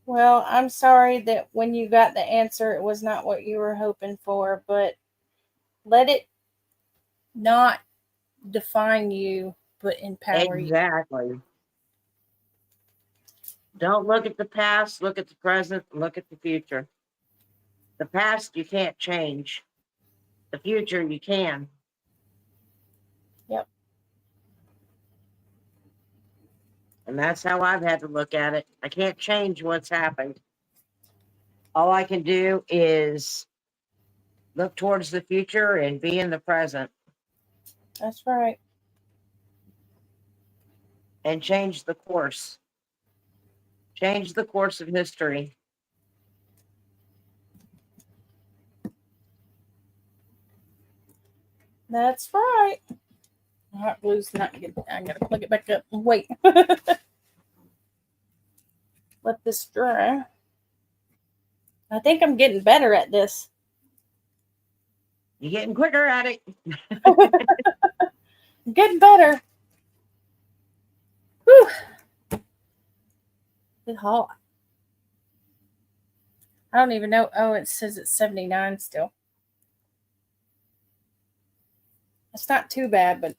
Well, I'm sorry that when you got the answer, it was not what you were hoping for, but let it not define you, but empower you. Exactly. Don't look at the past, look at the present, look at the future. The past you can't change. The future you can. Yep. And that's how I've had to look at it. I can't change what's happened. All I can do is look towards the future and be in the present That's right. and change the course. Change the course of history. That's right. Hot glue's not good. I gotta plug it back up. Wait. Let this dry. I think I'm getting better at this. You're getting quicker at it. Getting better. Whew. It's hot. I don't even know. Oh, it says it's 79 still. It's not too bad, but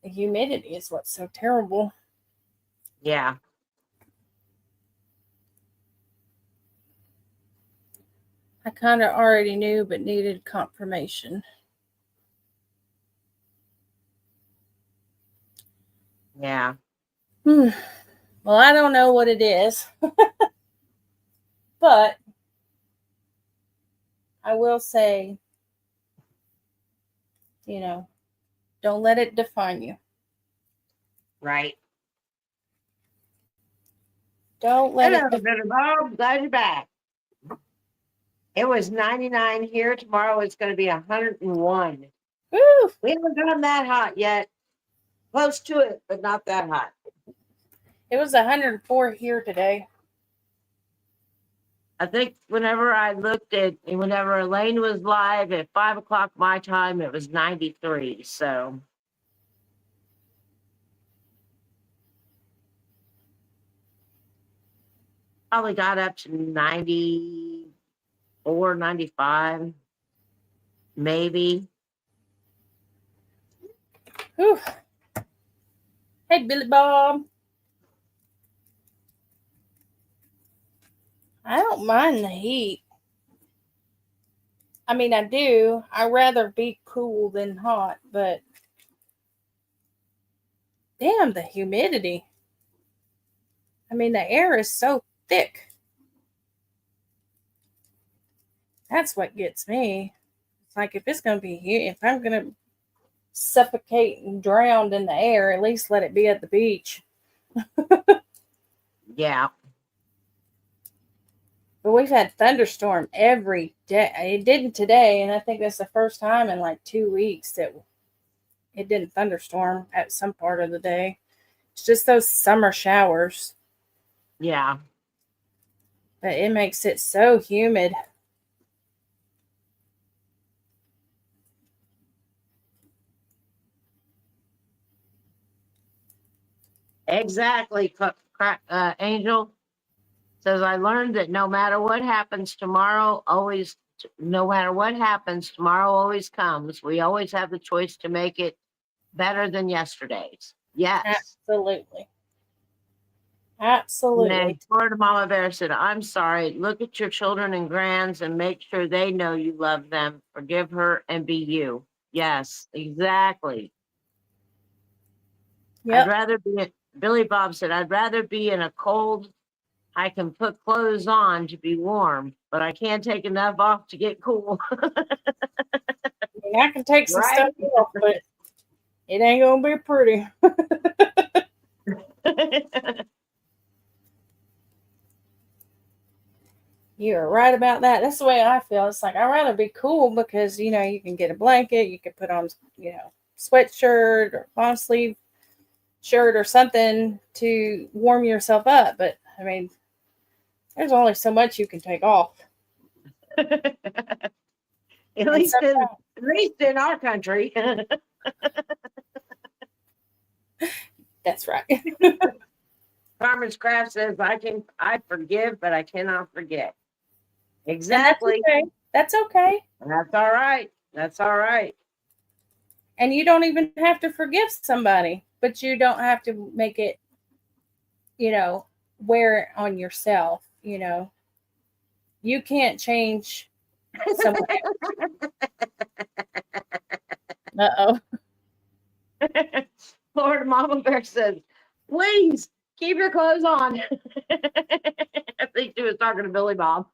the humidity is what's so terrible. Yeah. I kind of already knew, but needed confirmation. Yeah. Well, I don't know what it is, but I will say, don't let it define you. Right. Don't let Hello, it. Brother Bob. Glad you're back. It was 99 here. Tomorrow it's going to be 101. Woo! We haven't gotten that hot yet. Close to it, but not that hot. It was 104 here today. I think whenever Elaine was live at 5 o'clock my time, it was 93. So probably got up to 94, 95, maybe. Whew. Hey, Billy Bob. I don't mind the heat. I mean, I do. I'd rather be cool than hot, but damn, the humidity. I mean, the air is so thick. That's what gets me. It's like if it's going to be here, if I'm going to suffocate and drown in the air, at least let it be at the beach. Yeah. But we've had thunderstorm every day. It didn't today, and I think that's the first time in like 2 weeks that it didn't thunderstorm at some part of the day. It's just those summer showers. Yeah. But it makes it so humid. Exactly, Angel says, I learned that no matter what happens tomorrow, no matter what happens, tomorrow always comes. We always have the choice to make it better than yesterday's. Yes. Absolutely. And then Absolutely. Florida Mama Bear said, I'm sorry. Look at your children and grands and make sure they know you love them. Forgive her and be you. Yes, exactly. Yep. Billy Bob said, I'd rather be in a cold. I can put clothes on to be warm, but I can't take enough off to get cool. I mean, I can take some Right? stuff off, but it ain't gonna be pretty. You're right about that. That's the way I feel. It's like I'd rather be cool because you can get a blanket, you can put on sweatshirt or long sleeve shirt or something to warm yourself up. But I mean, there's only so much you can take off. At least in our country. That's right. Carmen's Craft says, I forgive, but I cannot forget. Exactly. That's okay. That's all right. That's all right. And you don't even have to forgive somebody, but you don't have to make it, wear it on yourself. You can't change someone else. Uh-oh. Florida Mama Bear says, please keep your clothes on. I think she was talking to Billy Bob.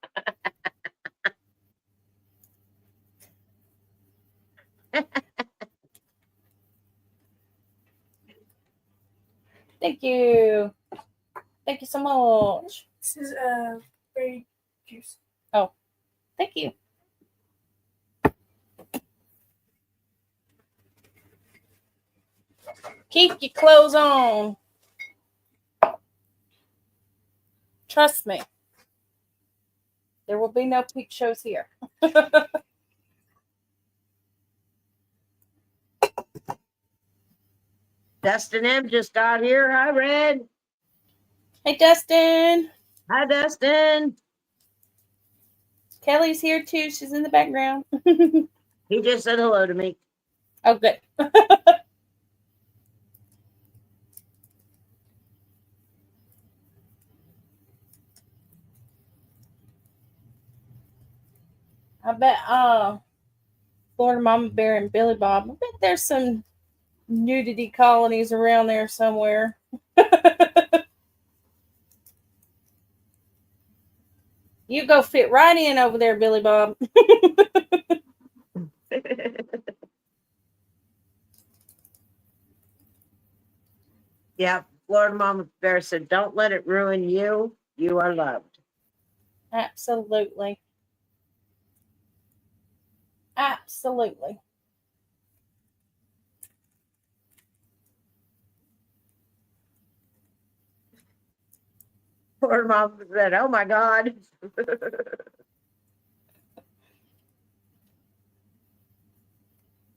Thank you. Thank you so much. This is berry juice. Oh, thank you. Keep your clothes on. Trust me. There will be no peep shows here. Dustin M just got here. Hi, Red. Hey, Dustin. Hi, Dustin. Kelly's here too. She's in the background. He just said hello to me. Oh, good. I bet Florida Mama Bear and Billy Bob, I bet there's some nudity colonies around there somewhere. You go fit right in over there, Billy Bob. Yeah, Florida Mama Bear said, don't let it ruin you. You are loved. Absolutely. Absolutely. Florida Mama said, oh my God.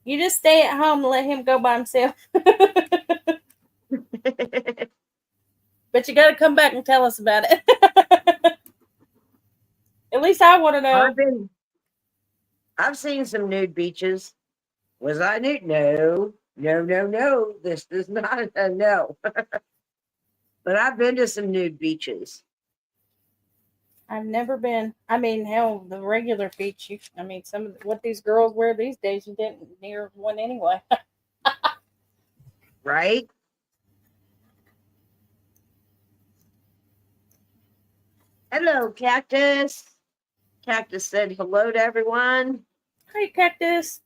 You just stay at home and let him go by himself. But you got to come back and tell us about it. At least I want to know. I've seen some nude beaches. Was I nude? No. This is not a no. But I've been to some nude beaches. I've never been. I mean, hell, the regular beach. Some of what these girls wear these days, you didn't near one anyway. Right? Hello, Cactus. Cactus said hello to everyone. Hi, Cactus.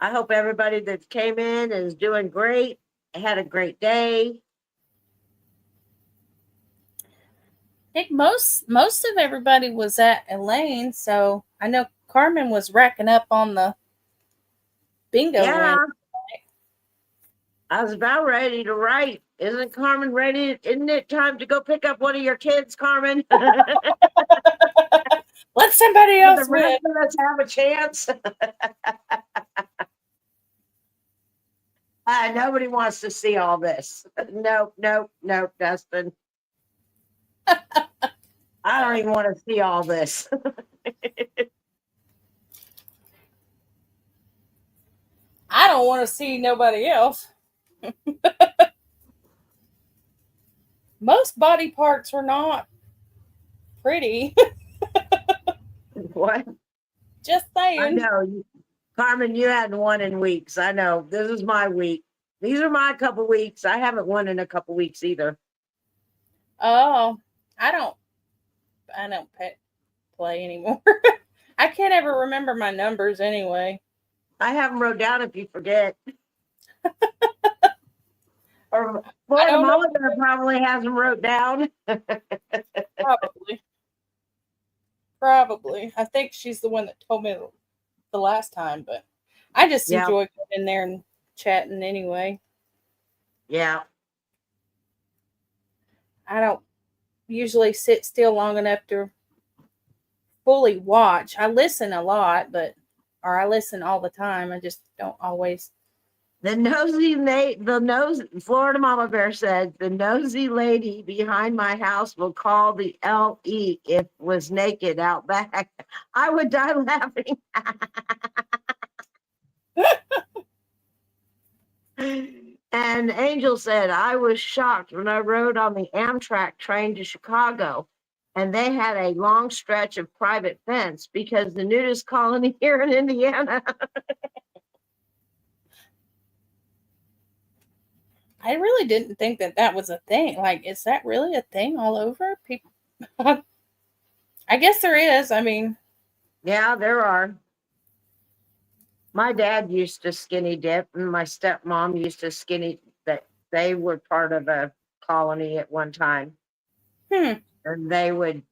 I hope everybody that came in is doing great. Had a great day. I think most of everybody was at Elaine, so I know Carmen was racking up on the bingo. Yeah. Win. I was about ready to write. Isn't Carmen ready? Isn't it time to go pick up one of your kids, Carmen? Let somebody else the rest win. of us have a chance. Nobody wants to see all this. Nope, nope, nope, Dustin. I don't even want to see all this. I don't want to see nobody else. Most body parts are not pretty. What? Just I saying. know. Carmen, you hadn't won in weeks. I know. This is my week. These are my couple weeks. I haven't won in a couple weeks either. Oh, I don't play anymore. I can't ever remember my numbers anyway. I have them wrote down if you forget. Or I Florida don't Mama Bear probably has them wrote down. Probably. I think she's the one that told me the last time, but I just Yeah. enjoy going in there and chatting anyway. Yeah. I don't usually sit still long enough to fully watch. I listen a lot, or I listen all the time. I just don't always. Florida Mama Bear said, the nosy lady behind my house will call the LE if was naked out back. I would die laughing. And Angel said, I was shocked when I rode on the Amtrak train to Chicago and they had a long stretch of private fence because the nudist colony here in Indiana. I really didn't think that was a thing. Like, is that really a thing all over? People, I guess there is. I mean, Yeah, there are. My dad used to skinny dip and my stepmom used to skinny that they were part of a colony at one time. And they would,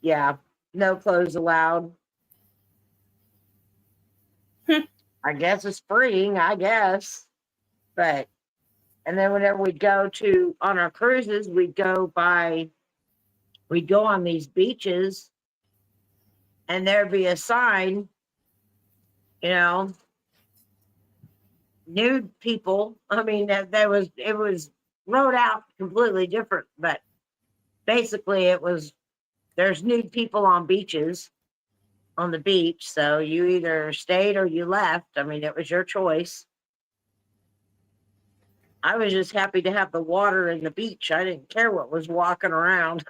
yeah, no clothes allowed. I guess it's freeing, I guess. But and then whenever we'd go on our cruises, we'd go on these beaches and there'd be a sign, nude people. I mean, it was wrote out completely different, but basically there's nude people on the beach. So you either stayed or you left. I mean, it was your choice. I was just happy to have the water and the beach. I didn't care what was walking around.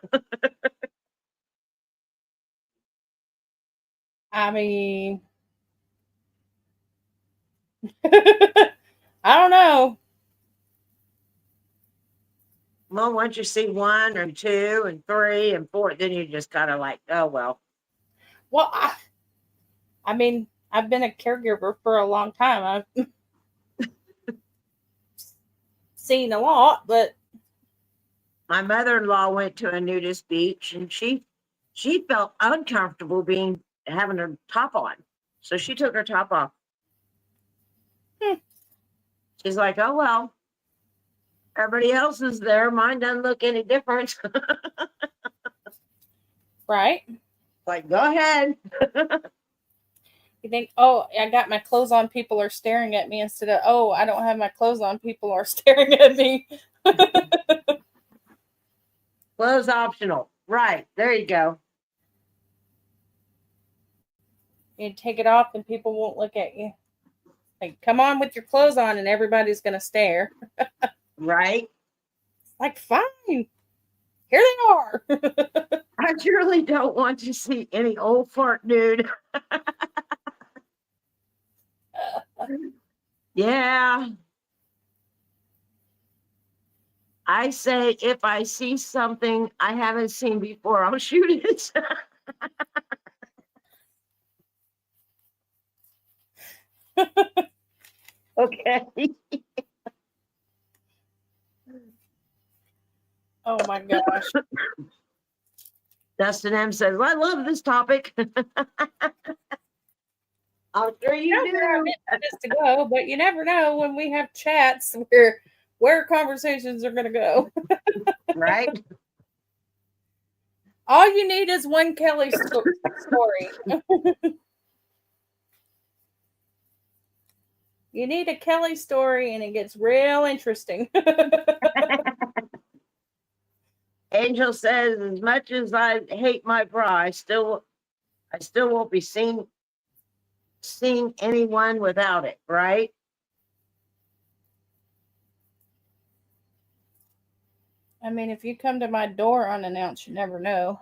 I mean, I don't know. Well, once you see 1 and 2 and 3 and 4, then you just kind of like, oh, well. Well, I mean, I've been a caregiver for a long time. I've seen a lot, but My mother-in-law went to a nudist beach and she felt uncomfortable having her top on. So she took her top off. She's like, oh, well, everybody else is there. Mine doesn't look any different. right? Like, go ahead. You think, oh, I got my clothes on, people are staring at me, instead of, oh, I don't have my clothes on, people are staring at me. Clothes optional. Right. There you go. You take it off and people won't look at you. Like, come on with your clothes on and everybody's going to stare. Right. Like, fine. Here they are. I really don't want to see any old fart nude. Yeah. I say if I see something I haven't seen before, I'll shoot it. Okay. Oh my gosh. Dustin M says, I love this topic. I'm sure you do. Just to go, but you never know when we have chats where conversations are going to go. Right? All you need is one Kelly story. You need a Kelly story, and it gets real interesting. Angel says, as much as I hate my bra, I still won't be seeing anyone without it, right? I mean, if you come to my door unannounced, you never know.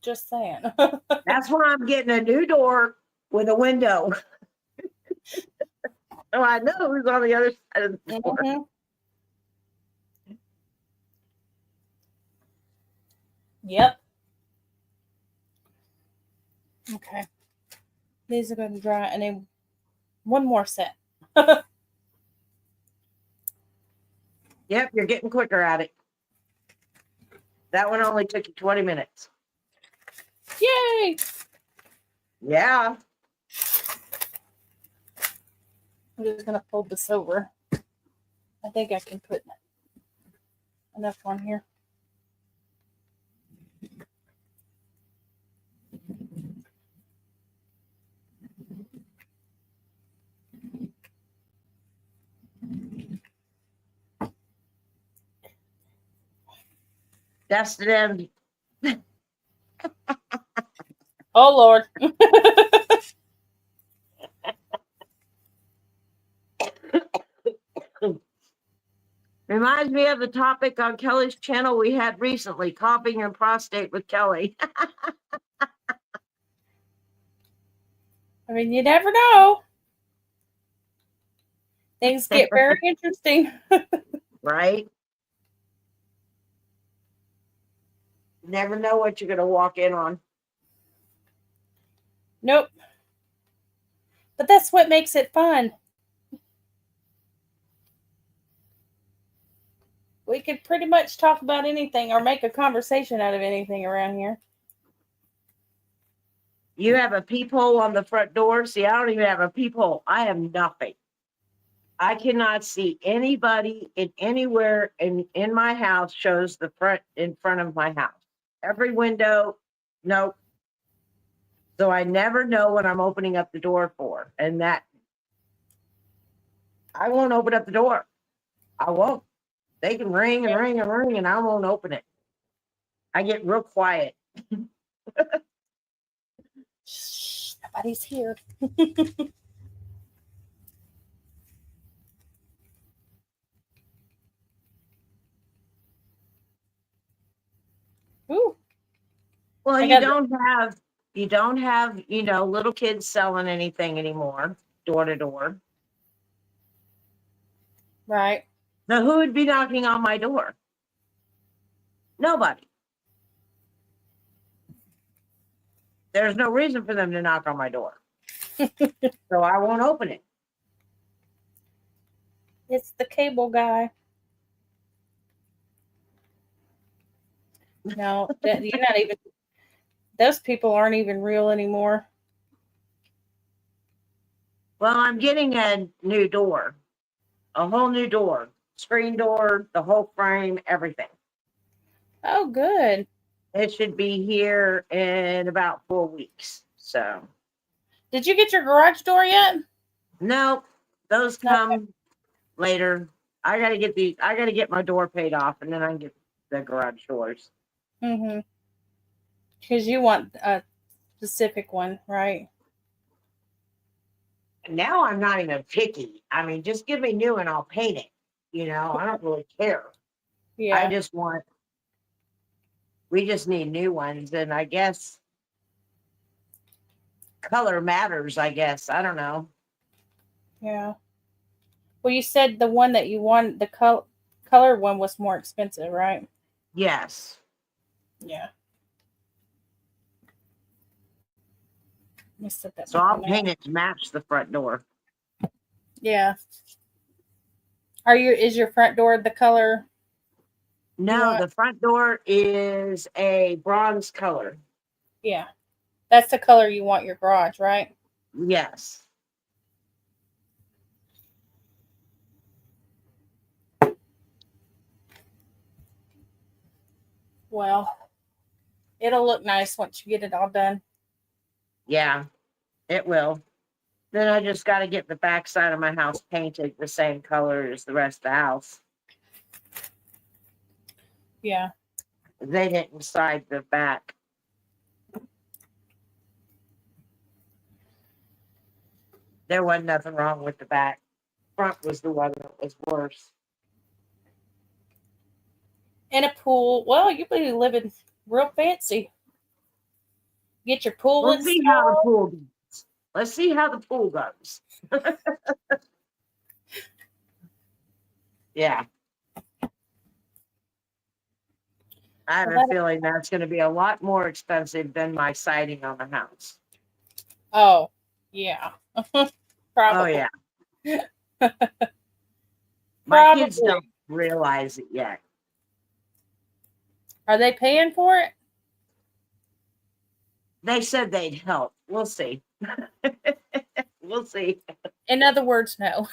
Just saying. That's why I'm getting a new door with a window. So I know who's on the other side of the door. Mhm. Yep. Okay. These are going to dry, and then one more set. Yep, you're getting quicker at it. That one only took you 20 minutes. Yay! Yeah. I'm just going to fold this over. I think I can put enough on here. That's the end. Oh, Lord. Reminds me of the topic on Kelly's channel we had recently, coughing and prostate with Kelly. I mean, you never know. Things get very interesting. Right? Never know what you're going to walk in on. Nope. But that's what makes it fun. We could pretty much talk about anything or make a conversation out of anything around here. You have a peephole on the front door. See, I don't even have a peephole. I have nothing. I cannot see anybody anywhere in my house shows the front in front of my house. Every window, nope. So I never know what I'm opening up the door for. And that I won't open up the door. I won't. They can ring and ring and ring and I won't open it. I get real quiet. Shh, nobody's here. Ooh. Well, I you got- don't have, little kids selling anything anymore, door to door. Right. Now, who would be knocking on my door? Nobody. There's no reason for them to knock on my door. So I won't open it. It's the cable guy. No, you're not even. Those people aren't even real anymore. Well, I'm getting a new door, a whole new door, screen door, the whole frame, everything. Oh, good. It should be here in about 4 weeks. So, Did you get your garage door yet? no, those come later. I got to get my door paid off and then I can get the garage doors. Mm-hmm. Because you want a specific one, right? Now I'm not even picky. I mean, just give me new and I'll paint it. I don't really care. Yeah. We just need new ones. And I guess color matters, I guess. I don't know. Yeah. Well, you said the one that you want, the color one was more expensive, right? Yes. Yeah. Let me set that So back I'll on there. paint it to match the front door. Yeah. Is your front door the color? No, the front door is a bronze color. Yeah. That's the color you want your garage, right? Yes. Well, it'll look nice once you get it all done. Yeah. It will. Then I just got to get the back side of my house painted the same color as the rest of the house. Yeah. They didn't decide the back. There wasn't nothing wrong with the back. Front was the one that was worse. And a pool. Well, you be living real fancy. Get your pool We'll see how the installed. pool goes. Let's see how the pool goes. Yeah. I have a feeling that's going to be a lot more expensive than my siding on the house. Oh, yeah. Probably. Oh, yeah. My kids Probably. don't realize it yet. Are they paying for it? They said they'd help. We'll see. We'll see. In other words, no.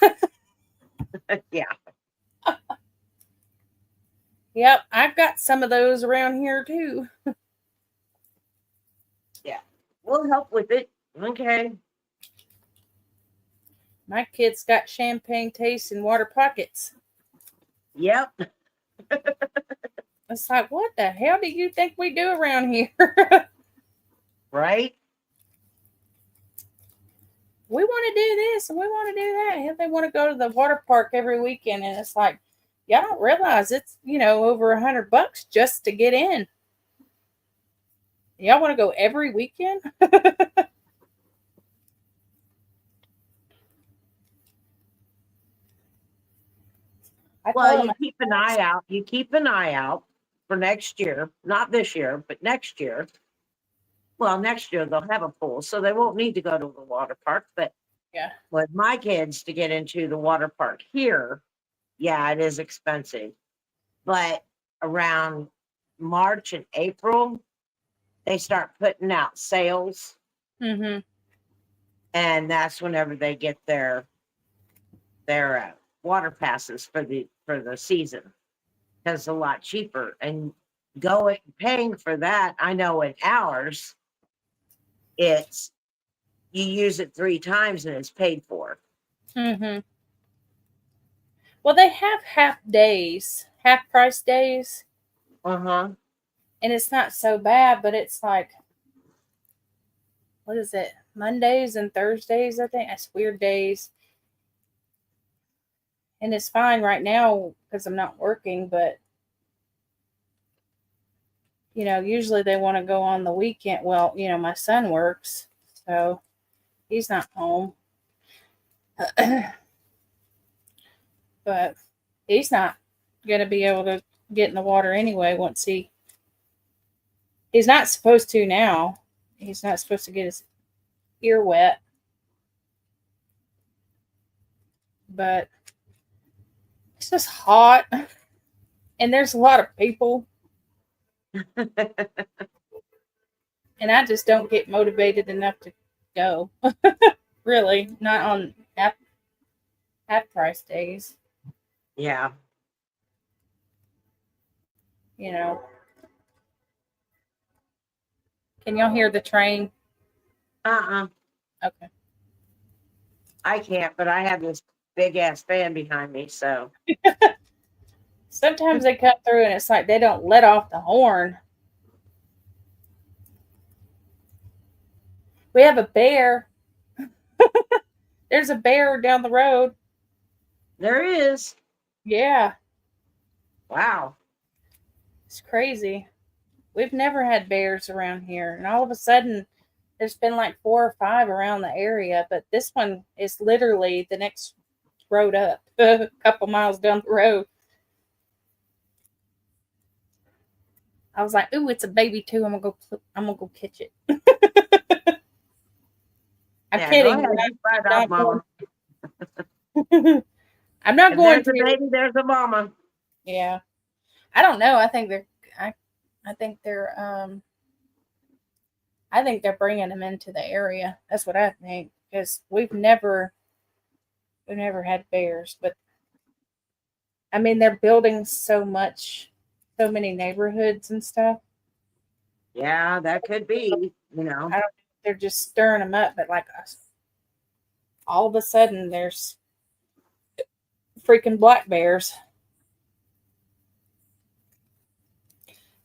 Yeah. Yep, I've got some of those around here too. Yeah. We'll help with it. Okay. My kids got champagne taste and water pockets. Yep. It's like, what the hell do you think we do around here? Right? We want to do this and we want to do that. And they want to go to the water park every weekend. And it's like, y'all don't realize it's, over $100 just to get in. Y'all want to go every weekend? Well, you keep an eye out. You keep an eye out for next year. Not this year, but next year. Well, next year they'll have a pool, so they won't need to go to the water park. But Yeah. with my kids to get into the water park here, yeah, it is expensive. But around March and April, they start putting out sales, Mm-hmm. and that's whenever they get their water passes for the season, because it's a lot cheaper. And paying for that, I know in ours, it's you use it 3 times and it's paid for. Mm-hmm. Well, they have half price days, Uh-huh. and it's not so bad, but it's like, what is it? Mondays and Thursdays, I think. That's weird days. And it's fine right now because I'm not working, but usually they want to go on the weekend. Well, my son works, so he's not home. But he's not going to be able to get in the water anyway once he's not supposed to now. He's not supposed to get his ear wet. But it's just hot. And there's a lot of people. And I just don't get motivated enough to go. Really, not on half price days. Yeah. Can y'all hear the train? Uh-uh. Okay. I can't, but I have this big ass fan behind me, so. Sometimes they come through and it's like they don't let off the horn. We have a bear. There's a bear down the road. There is. Yeah. Wow. It's crazy. We've never had bears around here. And all of a sudden, there's been like 4 or 5 around the area. But this one is literally the next road up, a couple miles down the road. I was like, "Ooh, it's a baby too. I'm gonna go catch it." I'm kidding. Go ahead. Right off, Mama. I'm not If going there's to. a baby, there's a mama. Yeah. I don't know. I think they're bringing them into the area. That's what I think, because we've never had bears, but I mean, they're building so many neighborhoods and stuff. Yeah, that could be, I don't know if they're just stirring them up. But like all of a sudden, there's freaking black bears.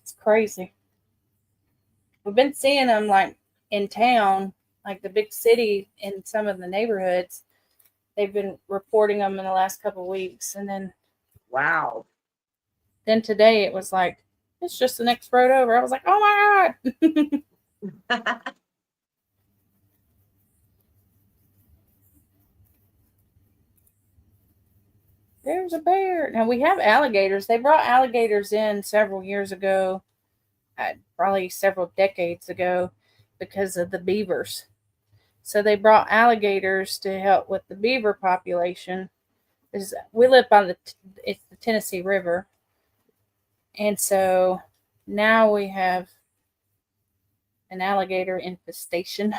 It's crazy. We've been seeing them like in town, like the big city in some of the neighborhoods. They've been reporting them in the last couple of weeks. And Wow. then today it was like, it's just the next road over. I was like, oh my God. There's a bear. Now we have alligators. They brought alligators in several years ago, probably several decades ago, because of the beavers. So they brought alligators to help with the beaver population. We live by it's the Tennessee River, and so now we have an alligator infestation.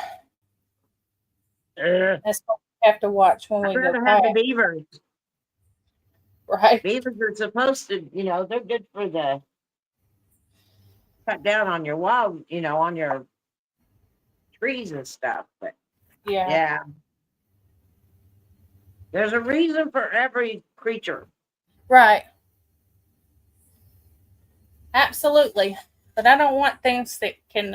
That's what we have to watch when we I'd go rather have the by. beavers. Right? Beavers are supposed to, they're good for the cut down on your wild, on your trees and stuff. But Yeah. yeah, there's a reason for every creature. Right. Absolutely. But I don't want things that can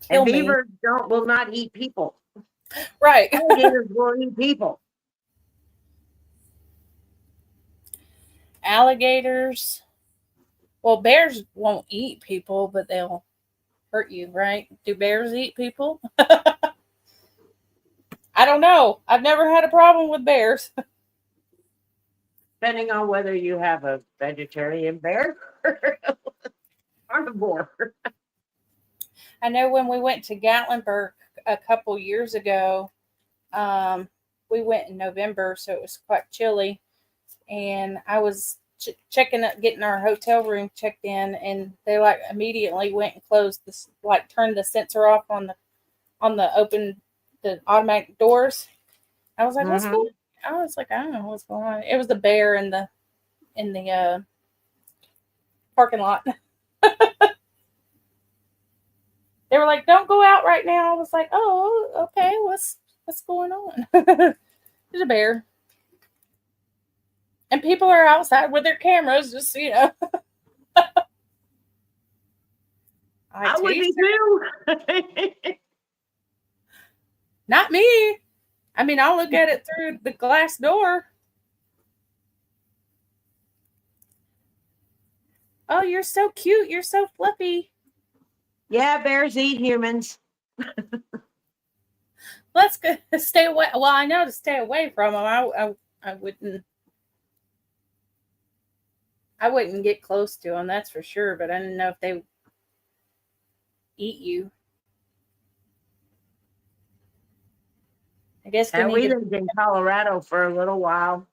kill And me. beavers will not eat people. Right. Alligators will eat people. Alligators. Well, bears won't eat people, but they'll hurt you, right? Do bears eat people? I don't know. I've never had a problem with bears. Depending on whether you have a vegetarian bear or carnivore. I know when we went to Gatlinburg a couple years ago, we went in November, so it was quite chilly. And I was checking up, getting our hotel room checked in, and they like immediately went and closed this, like turned the sensor off on the automatic doors. I was like, what's going on? I was like, I don't know what's going on. It was the bear in the parking lot. They were like, don't go out right now. I was like, oh, okay, what's going on? There's a bear. And people are outside with their cameras, just, I would be too. Not me. I mean, I'll look at it through the glass door. Oh, you're so cute. You're so fluffy. Yeah, bears eat humans. Let's go stay away. Well, I know to stay away from them. I wouldn't get close to them, that's for sure. But I didn't know if they eat you. I guess we lived in Colorado for a little while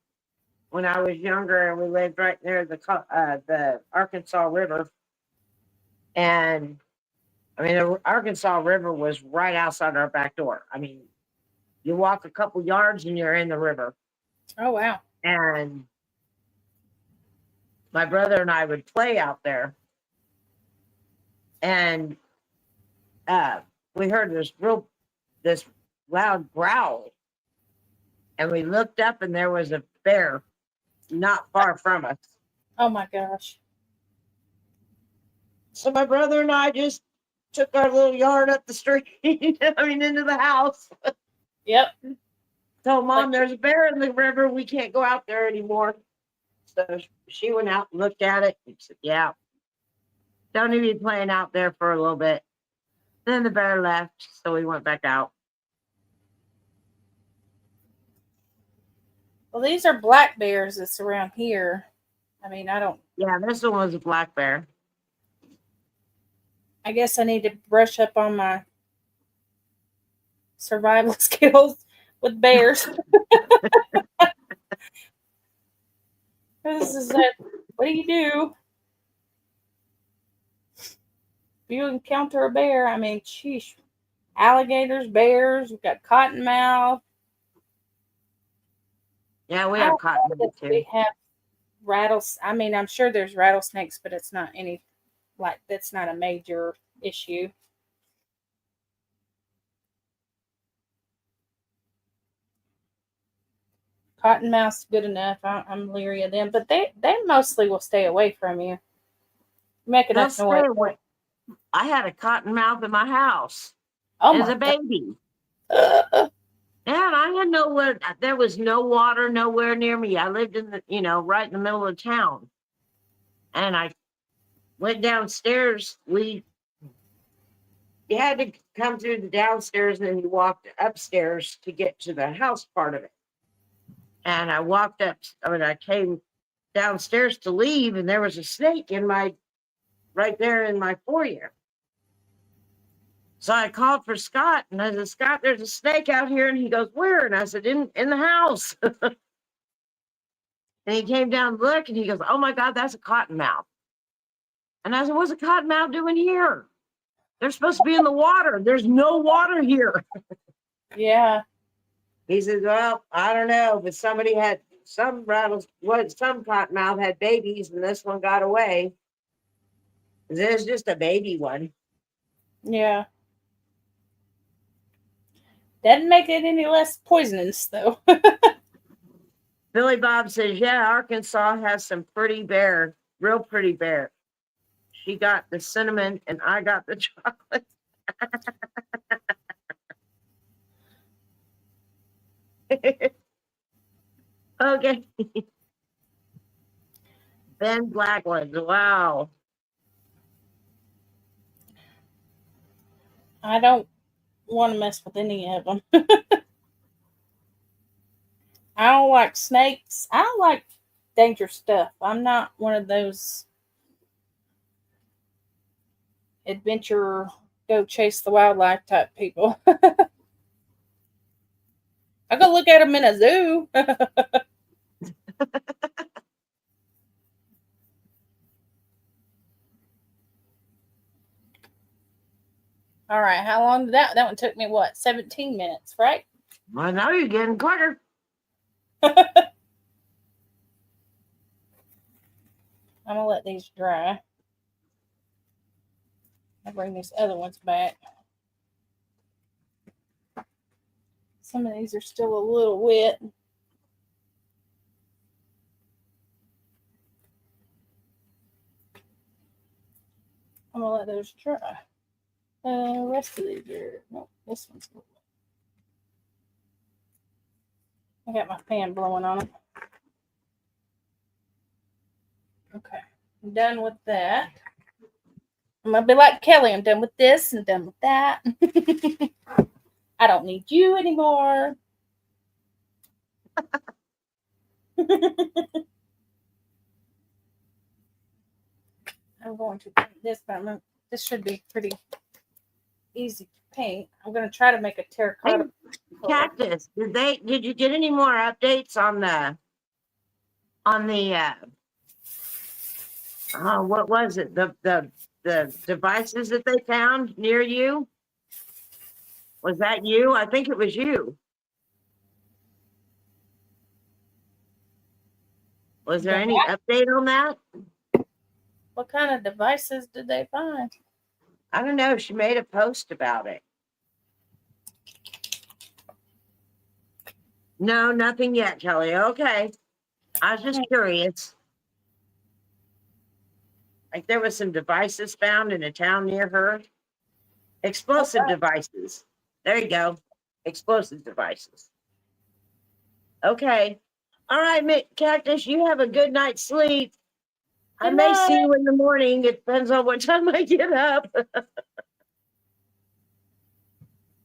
when I was younger, and we lived right near the Arkansas River. And I mean, the Arkansas River was right outside our back door. I mean, you walk a couple yards and you're in the river. Oh, wow. And my brother and I would play out there. And we heard this loud growl. And we looked up and there was a bear not far from us. Oh my gosh. So my brother and I just took our little yard up the street, into the house. Yep. Told Mom, there's a bear in the river. We can't go out there anymore. So she went out and looked at it. And said, yeah, don't even be playing out there for a little bit. Then the bear left, so we went back out. Well, these are black bears that's around here. I mean, Yeah, this one was a black bear. I guess I need to brush up on my survival skills with bears. This is what do you do if you encounter a bear? I mean, sheesh. Alligators, bears, we've got cottonmouth. Yeah, we have cottonmouth too. We have rattlesnakes. I mean, I'm sure there's rattlesnakes, but it's not any, like, that's not a major issue. Cottonmouth's good enough. I'm leery of them, but they mostly will stay away from you. Make They'll enough stay noise. away. I had a cottonmouth in my house Oh as my a baby. God. And I had nowhere, there was no water nowhere near me. I lived in the, right in the middle of town. And I went downstairs. You had to come through the downstairs and then you walked upstairs to get to the house part of it. And I walked up, I came downstairs to leave and there was a snake right there in my foyer. So I called for Scott and I said, Scott, there's a snake out here. And he goes, where? And I said, in the house. And he came down to look and he goes, oh my God, that's a cottonmouth. And I said, what's a cottonmouth doing here? They're supposed to be in the water. There's no water here. Yeah. He says, well, I don't know, but somebody had some cottonmouth had babies and this one got away. There's just a baby one. Yeah. Doesn't make it any less poisonous, though. Billy Bob says, yeah, Arkansas has some real pretty bear. She got the cinnamon and I got the chocolate. Okay. Ben Blackwood. Wow. I don't want to mess with any of them. I don't like snakes. I don't like dangerous stuff. I'm not one of those adventure, go chase the wildlife type people. I go look at them in a zoo. All right, how long did that one took me? What, 17 minutes, right? Well, now you're getting quicker. I'm gonna let these dry. I'll bring these other ones back. Some of these are still a little wet. I'm gonna let those dry. The rest of these are, no, this one's a little wet. I got my fan blowing on it. Okay, I'm done with that. I'm gonna be like Kelly. I'm done with this and done with that. I don't need you anymore. I'm going to paint this, but this should be pretty easy to paint. I'm going to try to make a terracotta. Hey, Cactus, did you get any more updates on the what was it? The devices that they found near you? Was that you? I think it was you. Was there any update on that? What kind of devices did they find? I don't know. She made a post about it. No, nothing yet, Kelly. Okay. I was just curious. Like there was some devices found in a town near her. Explosive devices. There you go. Explosive devices. Okay. All right, Cactus, you have a good night's sleep. I Good may night. see you in the morning. It depends on what time I get up.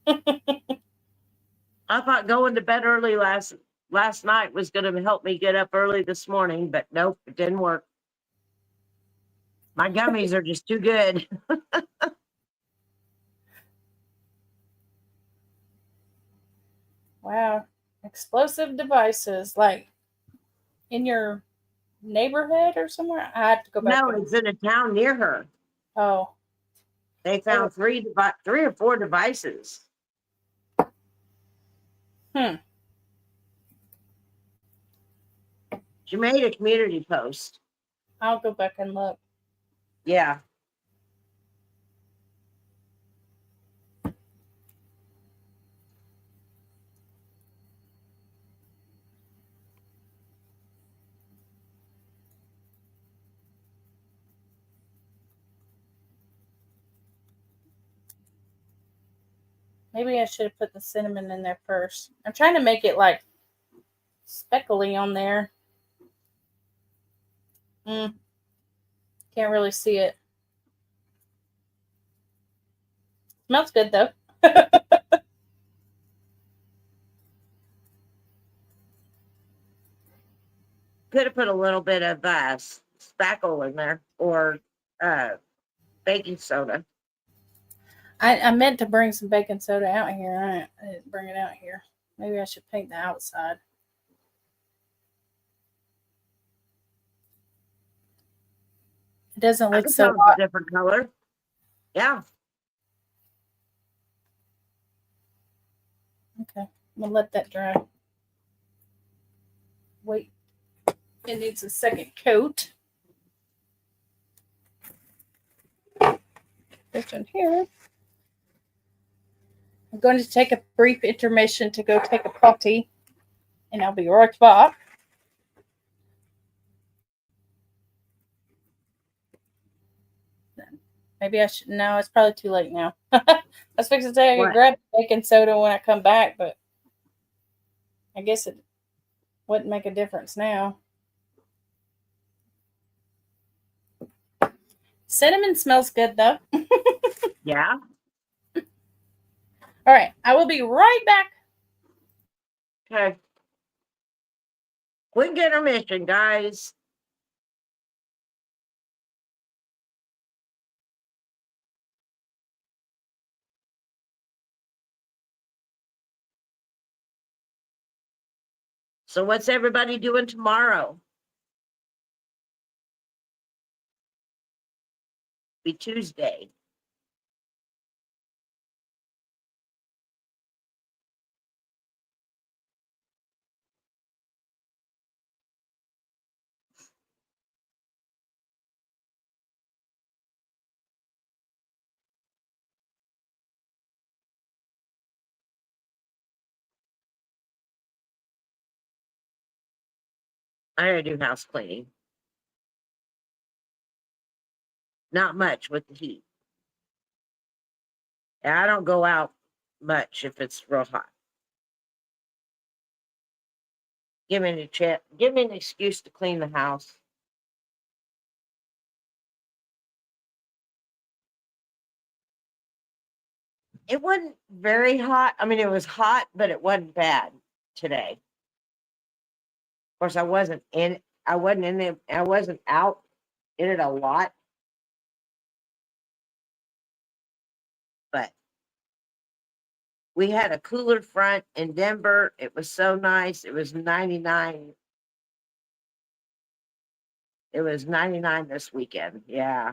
I thought going to bed early last night was going to help me get up early this morning, but nope, it didn't work. My gummies are just too good. Wow. Explosive devices, like in your neighborhood or somewhere? I have to go back. No, it's in a town near her. Oh. They found three or four devices. She made a community post. I'll go back and look. Yeah. Maybe I should have put the cinnamon in there first. I'm trying to make it like speckly on there. Can't really see it. Smells good though. Could have put a little bit of spackle in there or baking soda. I meant to bring some baking soda out here. I didn't bring it out here. Maybe I should paint the outside. It doesn't I look could so tell it's hot. a different color. Yeah. Okay, I'm gonna let that dry. Wait, it needs a second coat. This one here. I'm going to take a brief intermission to go take a potty, and I'll be right back. Maybe I should. No, it's probably too late now. I was fixing to say I could What? grab baking soda when I come back, but I guess it wouldn't make a difference now. Cinnamon smells good though. Yeah. All right, I will be right back. Okay. Quick intermission, guys. So what's everybody doing tomorrow? Be Tuesday. I gotta do house cleaning. Not much with the heat. And I don't go out much if it's real hot. Give me an excuse to clean the house. It wasn't very hot. I mean, it was hot, but it wasn't bad today. Of course, I wasn't out in it a lot. But we had a cooler front in Denver. It was so nice. It was 99. It was 99 this weekend. Yeah.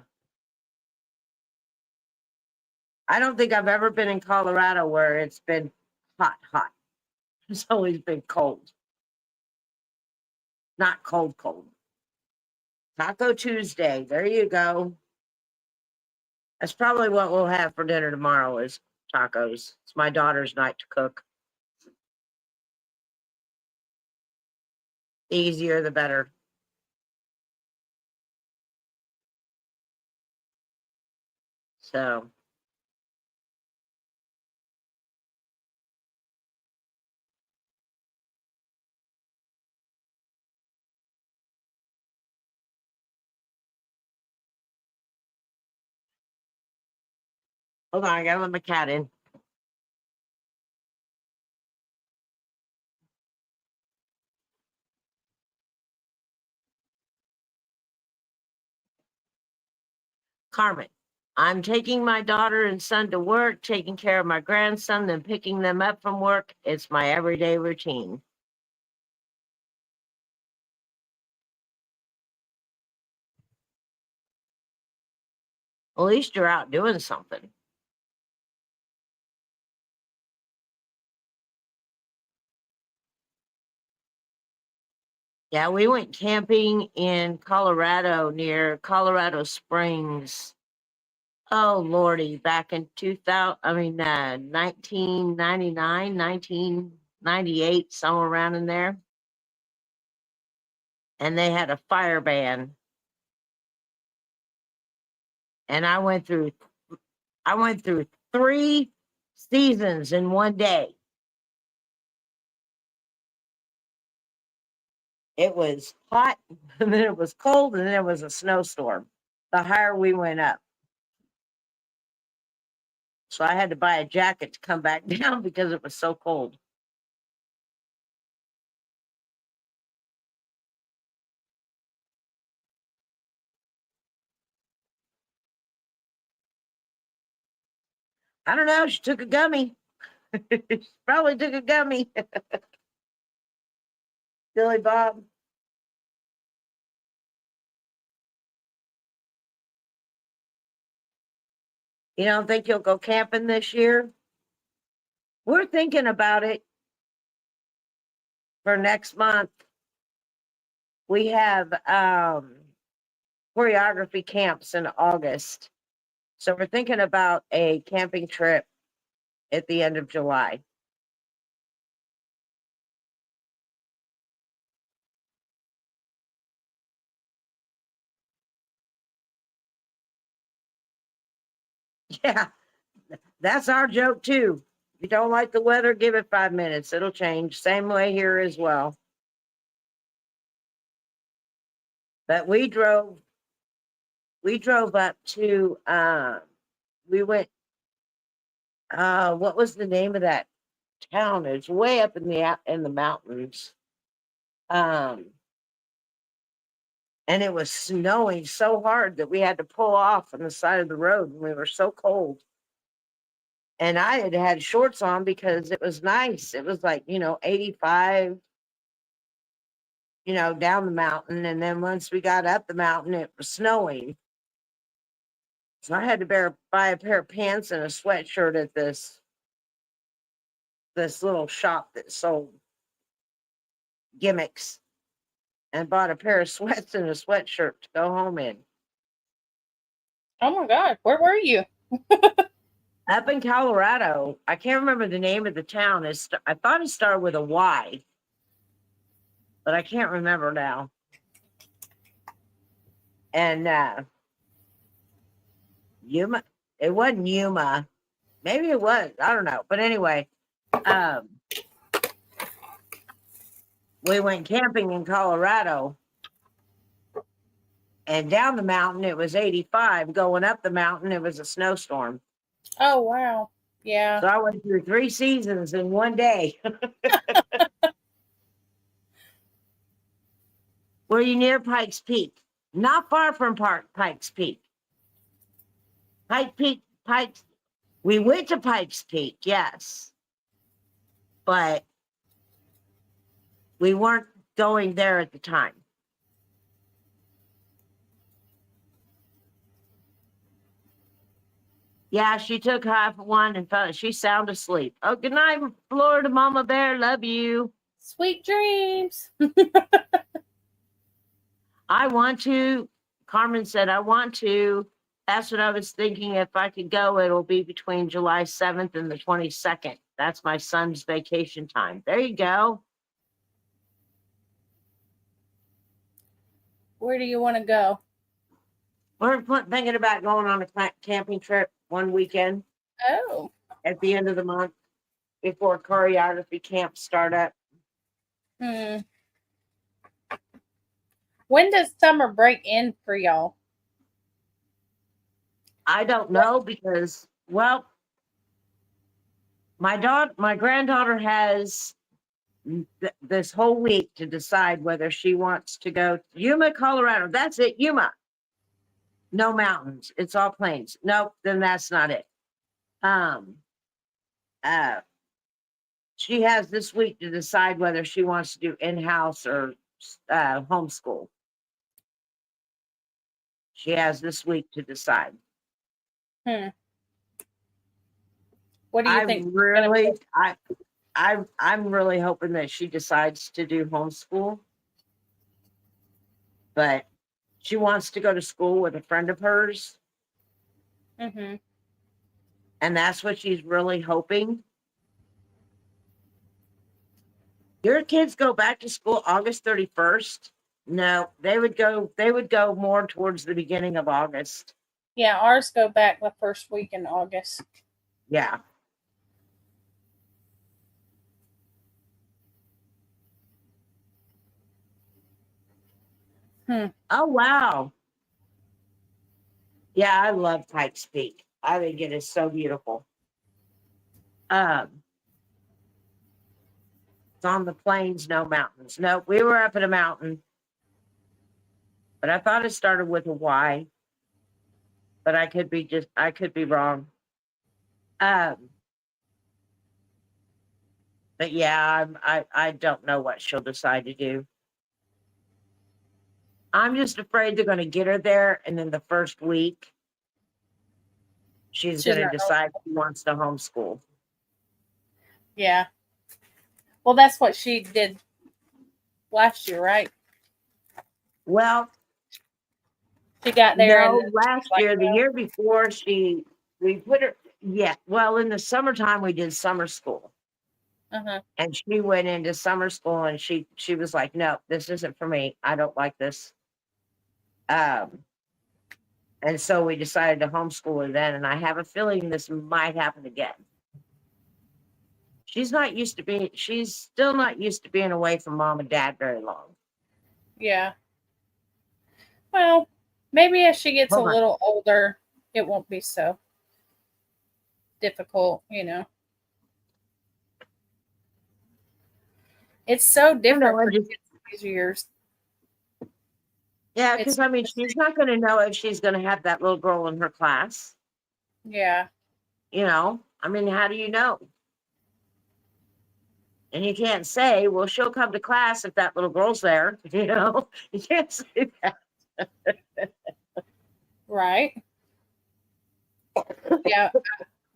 I don't think I've ever been in Colorado where it's been hot. It's always been cold. Not cold. Taco Tuesday. There you go. That's probably what we'll have for dinner tomorrow is tacos. It's my daughter's night to cook. The easier, the better. So. Hold on, I gotta let my cat in. Carmen, I'm taking my daughter and son to work, taking care of my grandson, then picking them up from work. It's my everyday routine. At least you're out doing something. Yeah, we went camping in Colorado near Colorado Springs. Oh, Lordy, back in 1999, 1998, somewhere around in there. And they had a fire ban. And I went through 3 seasons in one day. It was hot, and then it was cold, and then it was a snowstorm. The higher we went up. So I had to buy a jacket to come back down because it was so cold. I don't know. She took a gummy. She probably took a gummy. Billy Bob. You don't think you'll go camping this year? We're thinking about it for next month. We have choreography camps in August. So we're thinking about a camping trip at the end of July. Yeah, that's our joke too. If you don't like the weather, give it 5 minutes. It'll change. Same way here as well. But we drove up to we went what was the name of that town? It's way up in the mountains. And it was snowing so hard that we had to pull off on the side of the road, and we were so cold. And I had shorts on because it was nice. It was like, 85, down the mountain. And then once we got up the mountain, it was snowing. So I had to buy a pair of pants and a sweatshirt at this little shop that sold gimmicks, and bought a pair of sweats and a sweatshirt to go home in. Oh my God, where were you? Up in Colorado. I can't remember the name of the town. I thought it started with a Y, but I can't remember now. And Yuma, it wasn't Yuma. Maybe it was. I don't know. But anyway, we went camping in Colorado, and down the mountain it was 85. Going up the mountain, it was a snowstorm. Oh wow, yeah. So I went through 3 seasons in one day. Were you near Pikes Peak? Not far from Pikes Peak. Pikes. We went to Pikes Peak, yes. But we weren't going there at the time. Yeah, she took half one and she's sound asleep. Oh, good night, Florida Mama Bear. Love you. Sweet dreams. I want to. Carmen said, I want to. That's what I was thinking. If I could go, it'll be between July 7th and the 22nd. That's my son's vacation time. There you go. Where do you want to go? We're thinking about going on a camping trip one weekend Oh. at the end of the month before choreography camps start up. When does summer break end for y'all? I don't know because, well, my granddaughter has this whole week to decide whether she wants to go to Yuma, Colorado. That's it, Yuma. No mountains. It's all plains. Nope, then that's not it. She has this week to decide whether she wants to do in-house or homeschool. She has this week to decide. What do you think? I'm really hoping that she decides to do homeschool, but she wants to go to school with a friend of hers. Mm-hmm. And that's what she's really hoping. Your kids go back to school August 31st? No, they would go more towards the beginning of August. Yeah, ours go back the first week in August. Yeah. Oh, wow. Yeah, I love Pikes Peak. I think it is so beautiful. It's on the plains, no mountains. No, we were up at a mountain, but I thought it started with a Y, but I could be wrong. Um, but yeah, I don't know what she'll decide to do. I'm just afraid they're going to get her there, and then the first week, she's She's going to not. decide she wants to homeschool. Yeah. Well, that's what she did last year, right? Well, She got there and no, then last like, year, the year before, we put her, yeah, well, in the summertime, we did summer school. uh-huh. And she went into summer school and she was like, no, this isn't for me. I don't like this. And so we decided to homeschool her then, and I have a feeling this might happen again. She's still not used to being away from mom and dad very long. Yeah. Well, maybe as she gets a Hold on. little older, it won't be so difficult, you know. It's so different for kids these years. Yeah, because I mean, she's not going to know if she's going to have that little girl in her class. Yeah. You know, I mean, how do you know? And you can't say, well, she'll come to class if that little girl's there. You know, you can't say that. Right. Yeah.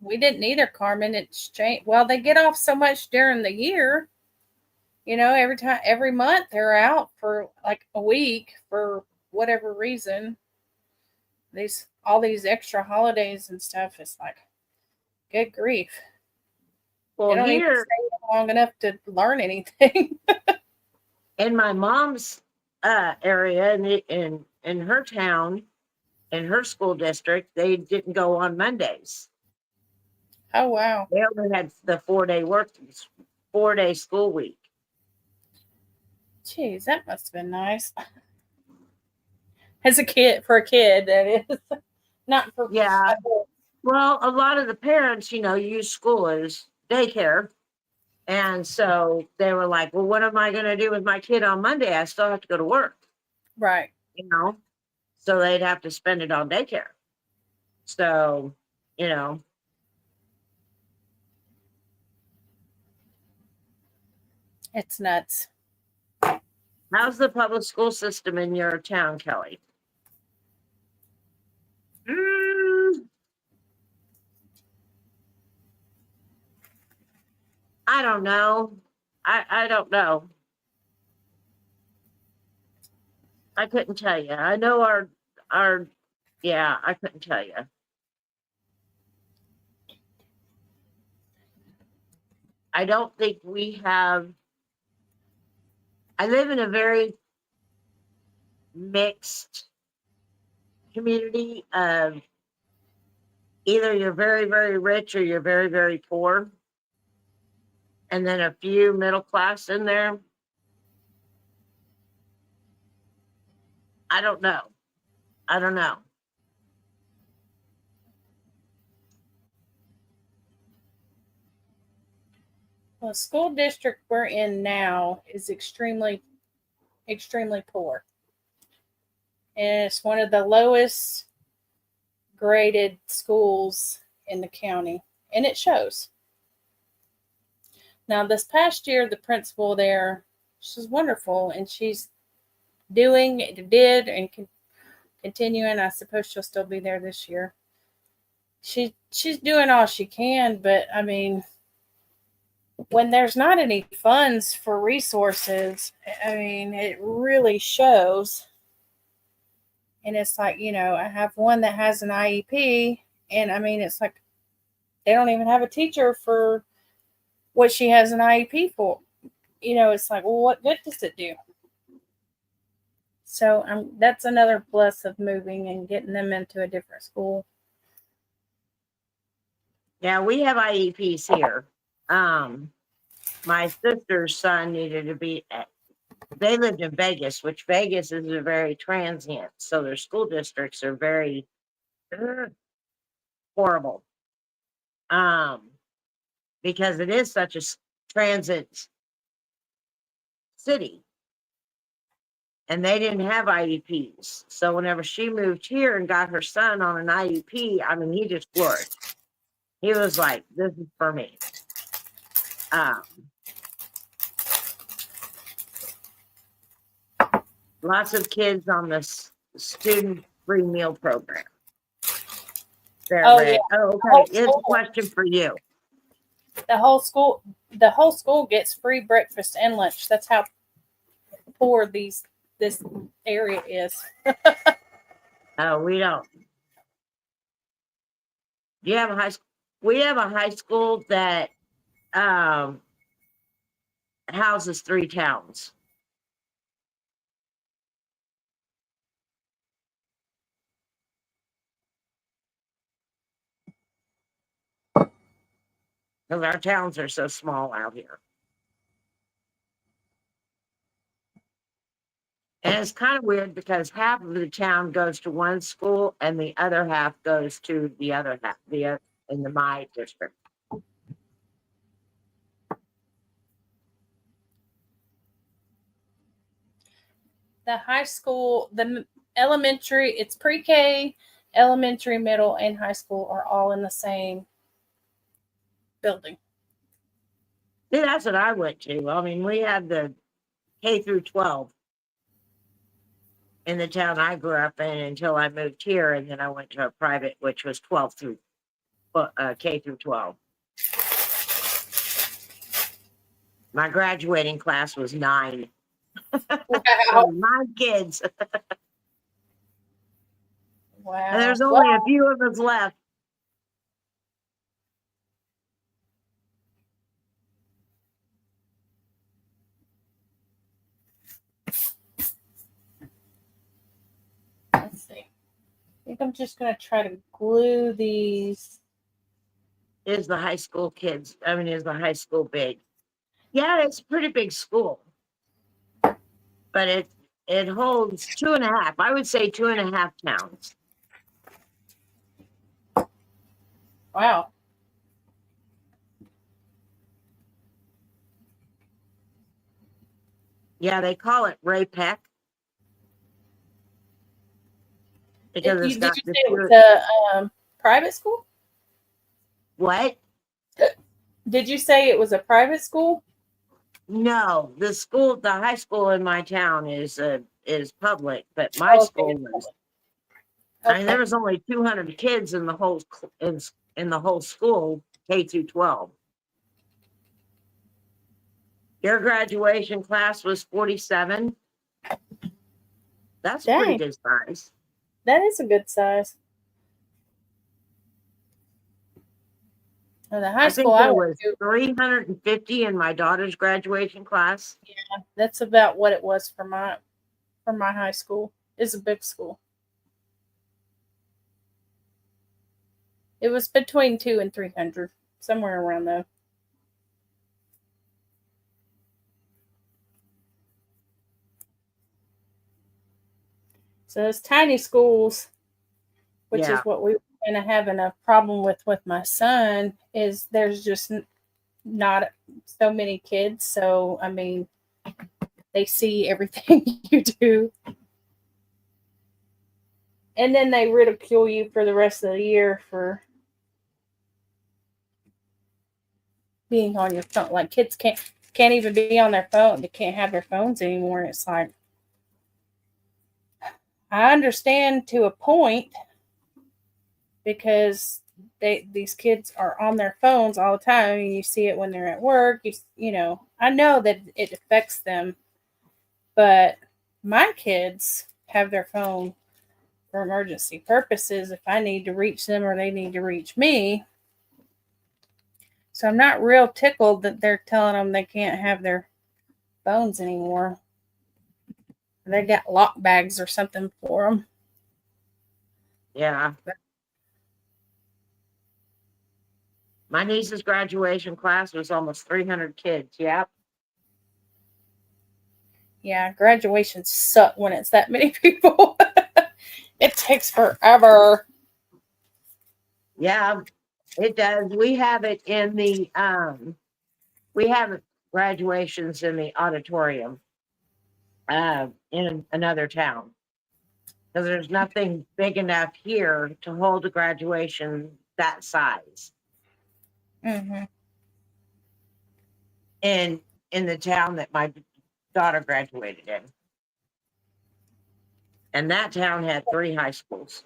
We didn't either, Carmen. It's changed. Well, they get off so much during the year. You know, every month they're out for like a week for whatever reason. All these extra holidays and stuff. It's like, good grief. Well, They don't even here stay long enough to learn anything. in my mom's area, in her town, in her school district, they didn't go on Mondays. Oh wow. They only had the 4-day school week. Jeez, that must have been nice. As a kid, for a kid, that is. Not for Yeah. Well, a lot of the parents, use school as daycare. And so they were like, well, what am I going to do with my kid on Monday? I still have to go to work. Right. So they'd have to spend it on daycare. So, It's nuts. how's the public school system in your town, Kelly? I don't know. I don't know. I couldn't tell you. I know I couldn't tell you. I don't think we have. I live in a very mixed community of either you're very, very rich or you're very, very poor. And then a few middle class in there. I don't know. Well, the school district we're in now is extremely, extremely poor. And it's one of the lowest graded schools in the county. And it shows. Now, this past year, the principal there, she's wonderful. And she's did and continuing. I suppose she'll still be there this year. She's doing all she can, but I mean, when there's not any funds for resources, I mean, it really shows. And it's like, I have one that has an IEP, and I mean, it's like they don't even have a teacher for what she has an IEP for. It's like, well, what good does it do? So that's another plus of moving and getting them into a different school. Yeah, we have IEPs here. My sister's son needed to be they lived in Vegas, which Vegas is a very transient. So their school districts are very horrible. Because it is such a transit city. And they didn't have IEPs. So whenever she moved here and got her son on an IEP, I mean, he just flourished. He was like, this is for me. Lots of kids on this student free meal program. Oh, yeah. Oh, whole okay. It's a school. question for you. The whole school gets free breakfast and lunch. That's how poor this area is. Oh, we don't. Do you have a high school? We have a high school that houses 3 towns. Because our towns are so small out here. And it's kind of weird because half of the town goes to one school and the other half goes to the other half, in my district. The high school, the elementary, it's pre-K, elementary, middle, and high school are all in the same building. See, that's what I went to. I mean, we had the K through 12 in the town I grew up in until I moved here, and then I went to a private, which was 12 through K through 12. My graduating class was 9. Wow. 9 kids. Wow. And there's only a few of us left. Let's see. I think I'm just going to try to glue these. Is the high school kids? I mean, is the high school big? Yeah, it's a pretty big school, but it holds 2.5. I would say 2.5 towns. Wow. Yeah, they call it Ray Peck because it's Did got you the say it was a private school? what? Did you say it was a private school? No, the high school in my town is public, but my school was. I mean, there was only 200 kids in the whole in the whole school, K through 12. Your graduation class was 47. That's a pretty Dang. good size. That is a good size. The high I think school I there went was to, 350 in my daughter's graduation class. that's about what it was for my high school. It's a big school. It was between 200 and 300, somewhere around there. So those tiny schools, which is what we were kind of having a problem with my son, is there's just not so many kids. So, I mean, they see everything you do. And then they ridicule you for the rest of the year for being on your phone. Like kids can't even be on their phone. They can't have their phones anymore. It's like, I understand to a point because these kids are on their phones all the time, and you see it when they're at work. You know, I know that it affects them, but my kids have their phone for emergency purposes if I need to reach them or they need to reach me. So I'm not real tickled that they're telling them they can't have their phones anymore. They got lock bags or something for them. Yeah. My niece's graduation class was almost 300 kids. Yep. Yeah, graduations suck when it's that many people. It takes forever. Yeah, it does. We have it in the, we have graduations in the auditorium, in another town. Because there's nothing big enough here to hold a graduation that size Hmm. in the town that my daughter graduated in. And that town had 3 high schools.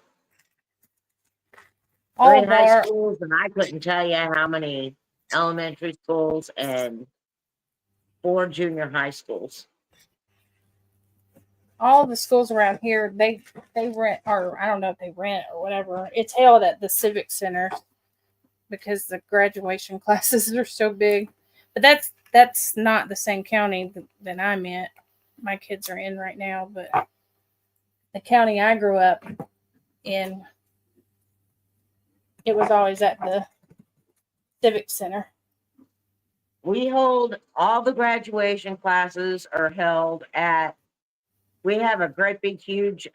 All 3 of high our schools, and I couldn't tell you how many elementary schools and 4 junior high schools. all the schools around here, they rent, or I don't know if they rent or whatever. It's held at the Civic Center because the graduation classes are so big. But that's not the same county that I'm in. My kids are in right now, but the county I grew up in, it was always at the Civic Center. We hold all the graduation classes are held at, we have a great big huge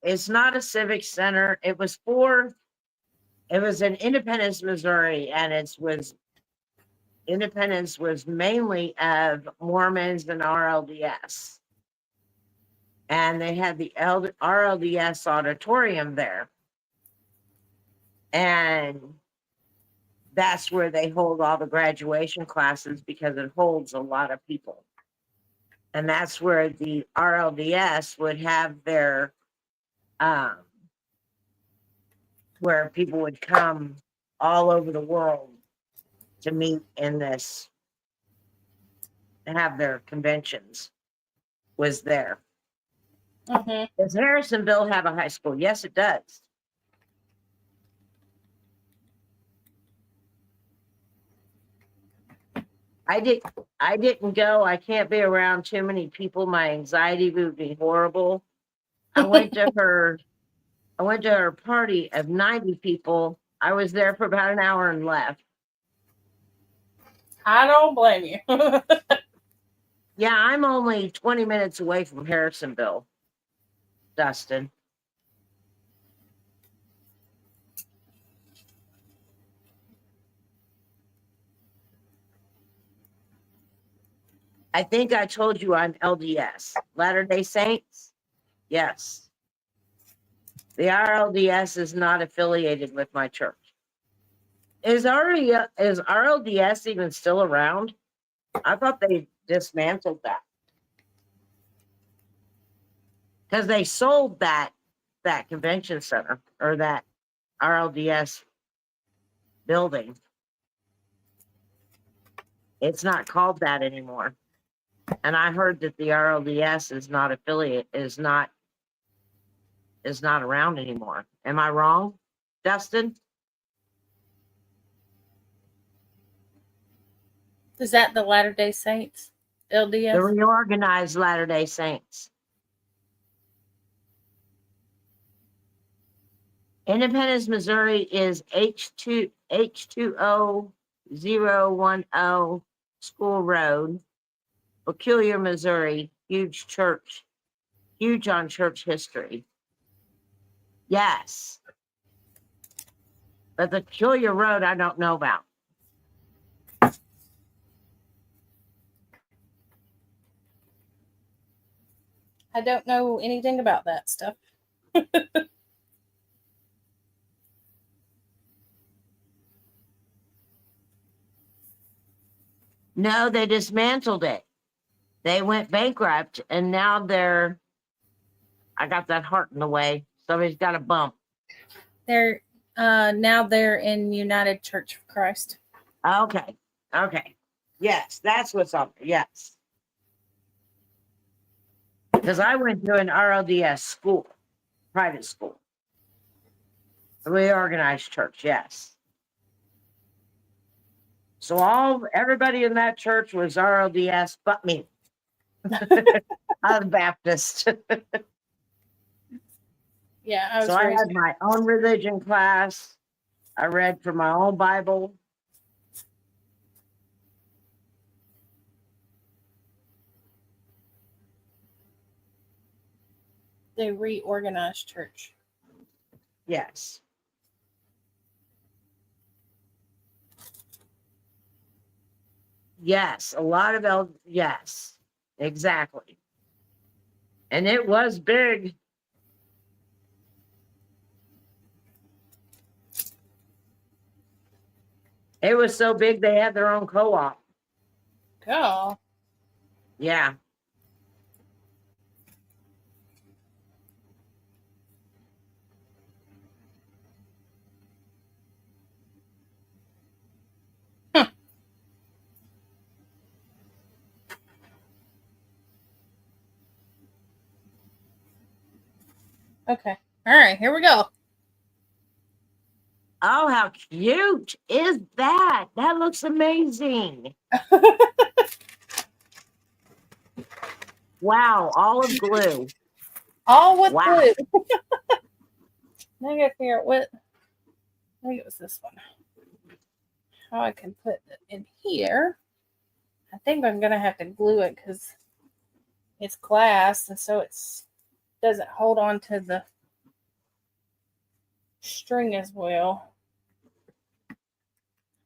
it's not a civic center. It was in Independence, Missouri, and Independence was mainly of Mormons and RLDS. And they had the RLDS auditorium there. And that's where they hold all the graduation classes because it holds a lot of people. And that's where the RLDS would have their, where people would come all over the world to meet in this, to have their conventions, was there. Mm-hmm. Does Harrisonville have a high school? Yes, it does. I didn't go. I can't be around too many people. My anxiety would be horrible. I went to her party of 90 people. I was there for about an hour and left. I don't blame you. Yeah, I'm only 20 minutes away from Harrisonville, Dustin. I think I told you I'm LDS, Latter-day Saints. Yes. The RLDS is not affiliated with my church. Is RLDS even still around? I thought they dismantled that. Because they sold that convention center, or that RLDS building. It's not called that anymore. And I heard that the RLDS is not around anymore. Am I wrong, Dustin? Is that the Latter-day Saints? LDS? The Reorganized Latter-day Saints. Independence, Missouri is H2010 School Road. Peculiar, Missouri, huge church, huge on church history. Yes. But the Peculiar Road, I don't know about. I don't know anything about that stuff. No, they dismantled it. They went bankrupt, and now I got that heart in the way. Somebody's got a bump. They're now they're in United Church of Christ. Okay. Yes, that's what's up. Yes. Because I went to an RLDS school, private school. A reorganized church, yes. So everybody in that church was RLDS but me. I'm Baptist. Yeah, I was So I raised. had my own religion class. I read from my own Bible. they reorganized church. Yes. Yes, a lot of yes, exactly. And it was big. It was so big they had their own co-op. Oh, Yeah. okay. All right, here we go. Oh, how cute is that? That looks amazing. Wow, olive glue. All with Wow. glue. Now I gotta figure out what. I think it was this one. How I can put it in here. I think I'm gonna have to glue it because it's glass, and so it's doesn't hold on to the string as well.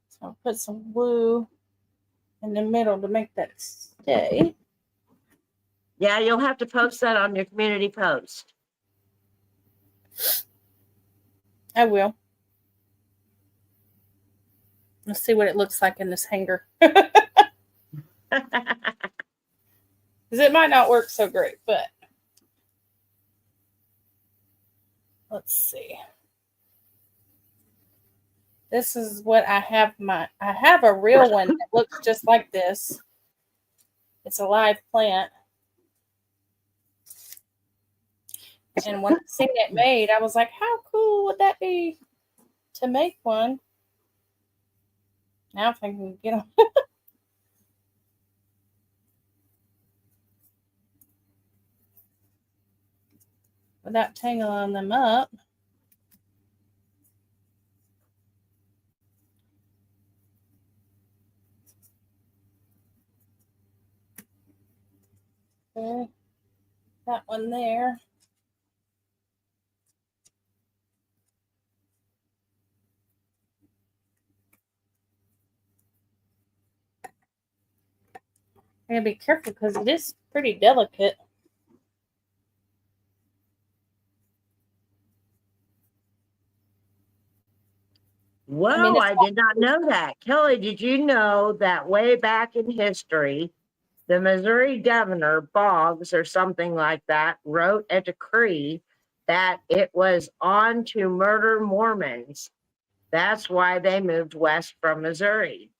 So I'll put some glue in the middle to make that stay. Yeah, you'll have to post that on your community post. I will. Let's see what it looks like in this hanger. Because it might not work so great, but let's see. This is what I have I have a real one that looks just like this. It's a live plant. And when I seen it made, I was like, how cool would that be to make one? Now if I can get them. Without tangling them up. Okay. That one there. I gotta be careful because it is pretty delicate. Whoa, I did not know that. Kelly, did you know that way back in history, the Missouri governor, Boggs or something like that, wrote a decree that it was on to murder Mormons. That's why they moved west from Missouri.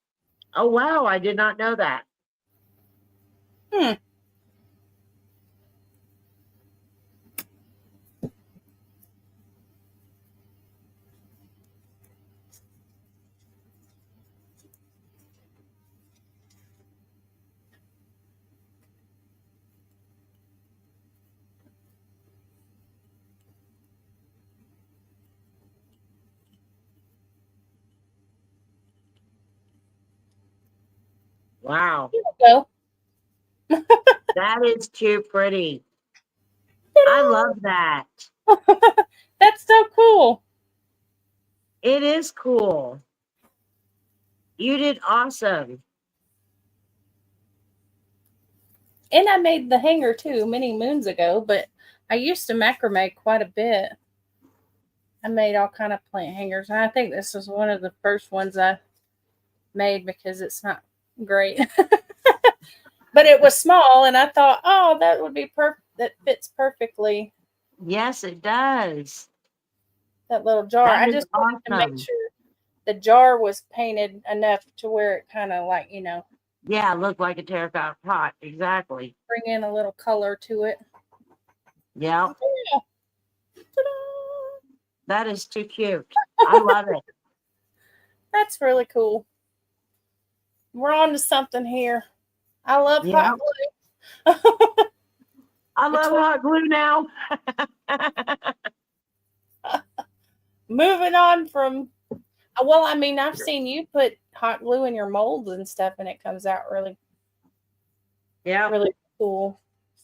Oh, wow, I did not know that. Wow, Here we go. that is too pretty. I love that. That's so cool. It is cool. You did awesome. And I made the hanger too many moons ago, but I used to macrame quite a bit. I made all kind of plant hangers, and I think this was one of the first ones I made because it's not great. But it was small, and I thought, oh, that would be perfect. That fits perfectly. Yes, it does. That little jar. That I is just wanted to awesome. make sure the jar was painted enough to where it kind of like, Yeah, look like a terracotta pot. Exactly. bring in a little color to it. Yeah, Yeah. Ta-da! that is too cute. I love it. That's really cool. We're on to something here. I love Yeah. hot glue. I love hot glue now. Moving on from, well, I mean, I've seen you put hot glue in your molds and stuff, and it comes out really, Yeah. really cool.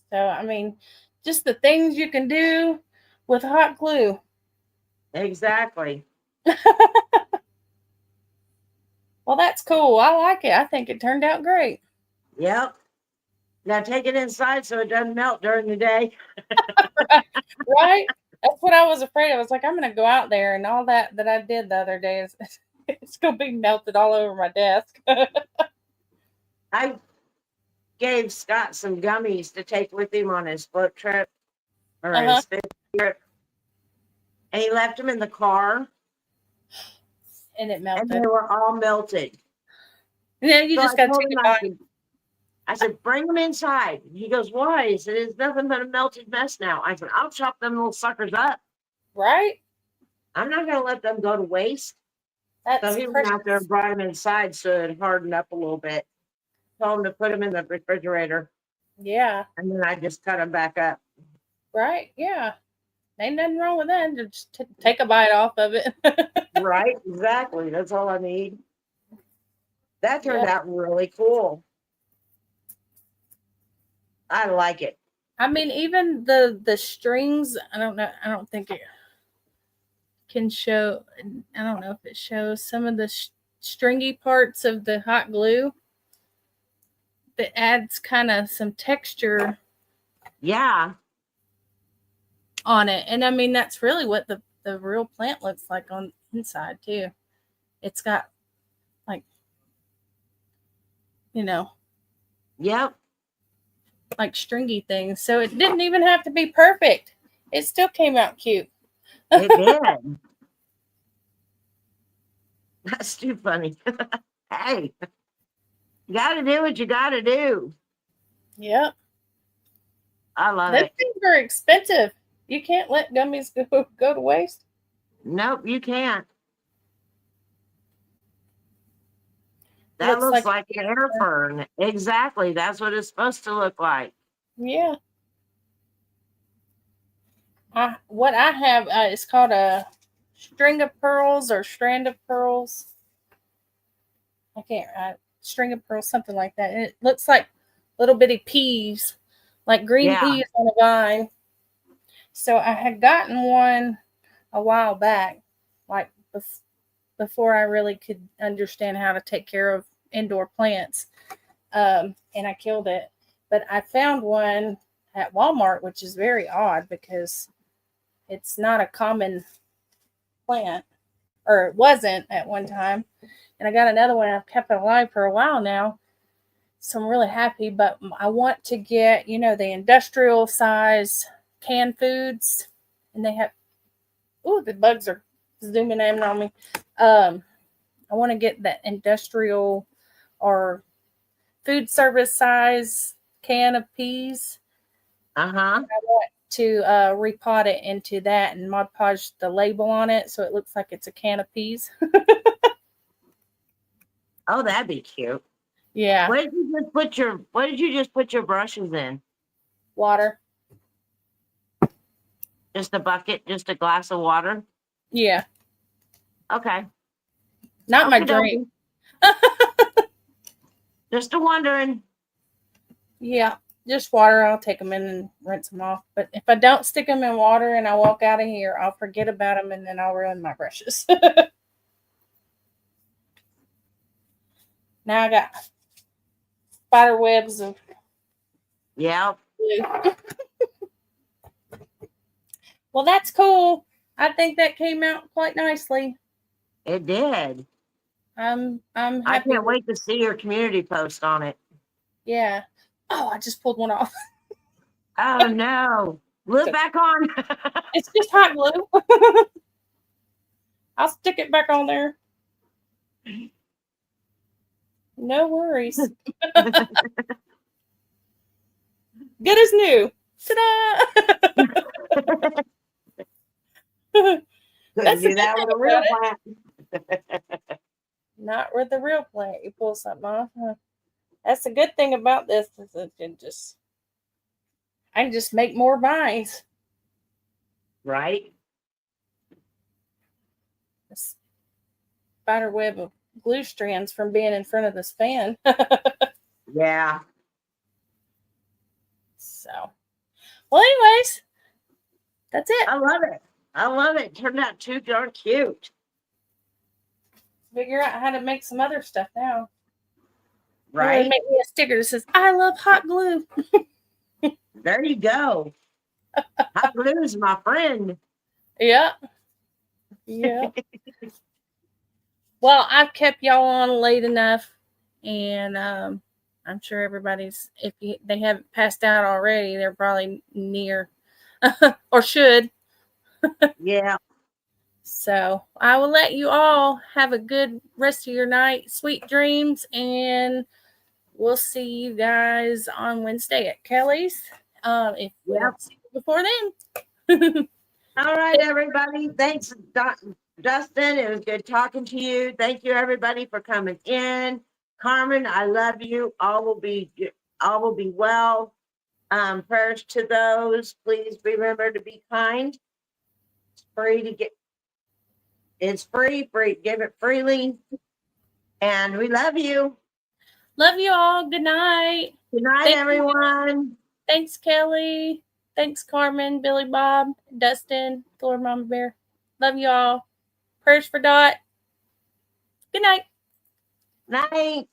So, I mean, just the things you can do with hot glue. Exactly. Well, that's cool. I like it. I think it turned out great. Yep. Now take it inside so it doesn't melt during the day. Right? That's what I was afraid of. I was like, I'm going to go out there and all that I did the other day is it's going to be melted all over my desk. I gave Scott some gummies to take with him on his boat trip or Uh-huh. his fifth trip. And he left them in the car And it and melted. they were all melted. Yeah, you So just I got to told take him, it by. I said, bring them inside. He goes, why? He said, it's nothing but a melted mess now. I said, I'll chop them little suckers up. Right? I'm not going to let them go to waste. That's So he went out there precious. and brought them inside so it hardened up a little bit. Told him to put them in the refrigerator. Yeah. And then I just cut them back up. Right? Yeah. Ain't nothing wrong with that. Just take a bite off of it. Right? Exactly. That's all I need. That turned Yeah. out really cool. I like it. I mean, even the strings, I don't know. I don't think it can show. I don't know if it shows some of the stringy parts of the hot glue that adds kind of some texture Yeah. on it. And I mean, that's really what the real plant looks like on inside too. It's got like, Yep. like stringy things. So it didn't even have to be perfect. It still came out cute. It did. That's too funny. Hey, you got to do what you got to do. Yep. I love Those it. things are expensive. You can't let gummies go to waste. Nope, you can't. That Looks looks like like an air fern. Exactly. That's what it's supposed to look like. Yeah. What I have is called a string of pearls or strand of pearls. I can't string of pearls, something like that. And it looks like little bitty peas, like green Yeah. peas on a vine. So I had gotten one a while back, like before I really could understand how to take care of indoor plants. And I killed it. But I found one at Walmart, which is very odd because it's not a common plant, or it wasn't at one time. And I got another one. I've kept it alive for a while now. So I'm really happy. But I want to get, the industrial size canned foods. And they have, the bugs are zooming in on me. I want to get that industrial or food service size can of peas. Uh-huh. I want to repot it into that and Mod Podge the label on it so it looks like it's a can of peas. Oh, that'd be cute. Yeah. What did you just put your brushes in? Water. Just a bucket, just a glass of water? Yeah. Okay. Not my Okey-dokey. drink. Just a wondering. Yeah. Just water. I'll take them in and rinse them off. But if I don't stick them in water and I walk out of here, I'll forget about them and then I'll ruin my brushes. Now I got spider webs of Yep. glue. Well, that's cool. I think that came out quite nicely. It did. I'm I happy. can't wait to see your community post on it. Yeah. Oh, I just pulled one off. Oh no. Glue it back on. It's just hot glue. I'll stick it back on there. No worries. Good as new. Ta-da! Couldn't do the that good with a thing real about plant. Not with the real plant. You pull something off. Huh? That's the good thing about this is that I can just make more vines. Right? A spider web of glue strands from being in front of this fan. Yeah. So, Well, anyways, that's it. I love it. I love it. Turned out too darn cute. Figure out how to make some other stuff now. I'm gonna Right? make me a sticker that says "I love hot glue." There you go. Hot glue is my friend. Yeah. Yeah. Well, I've kept y'all on late enough, and I'm sure everybody's, if they haven't passed out already, they're probably near or should. Yeah. So I will let you all have a good rest of your night, sweet dreams, and we'll see you guys on Wednesday at Kelly's. If we Yep. don't see you before then. All right, everybody. Thanks, Dustin. It was good talking to you. Thank you, everybody, for coming in. Carmen, I love you. All will be well. Prayers to those. Please remember to be kind. It's free to get. It's free. Give it freely. And we love you. Love you all. Good night. Good night, Thank you. everyone. Thanks, Kelly. Thanks, Carmen, Billy Bob, Dustin, Lord Mama Bear. Love you all. Prayers for Dot. Good night. Night.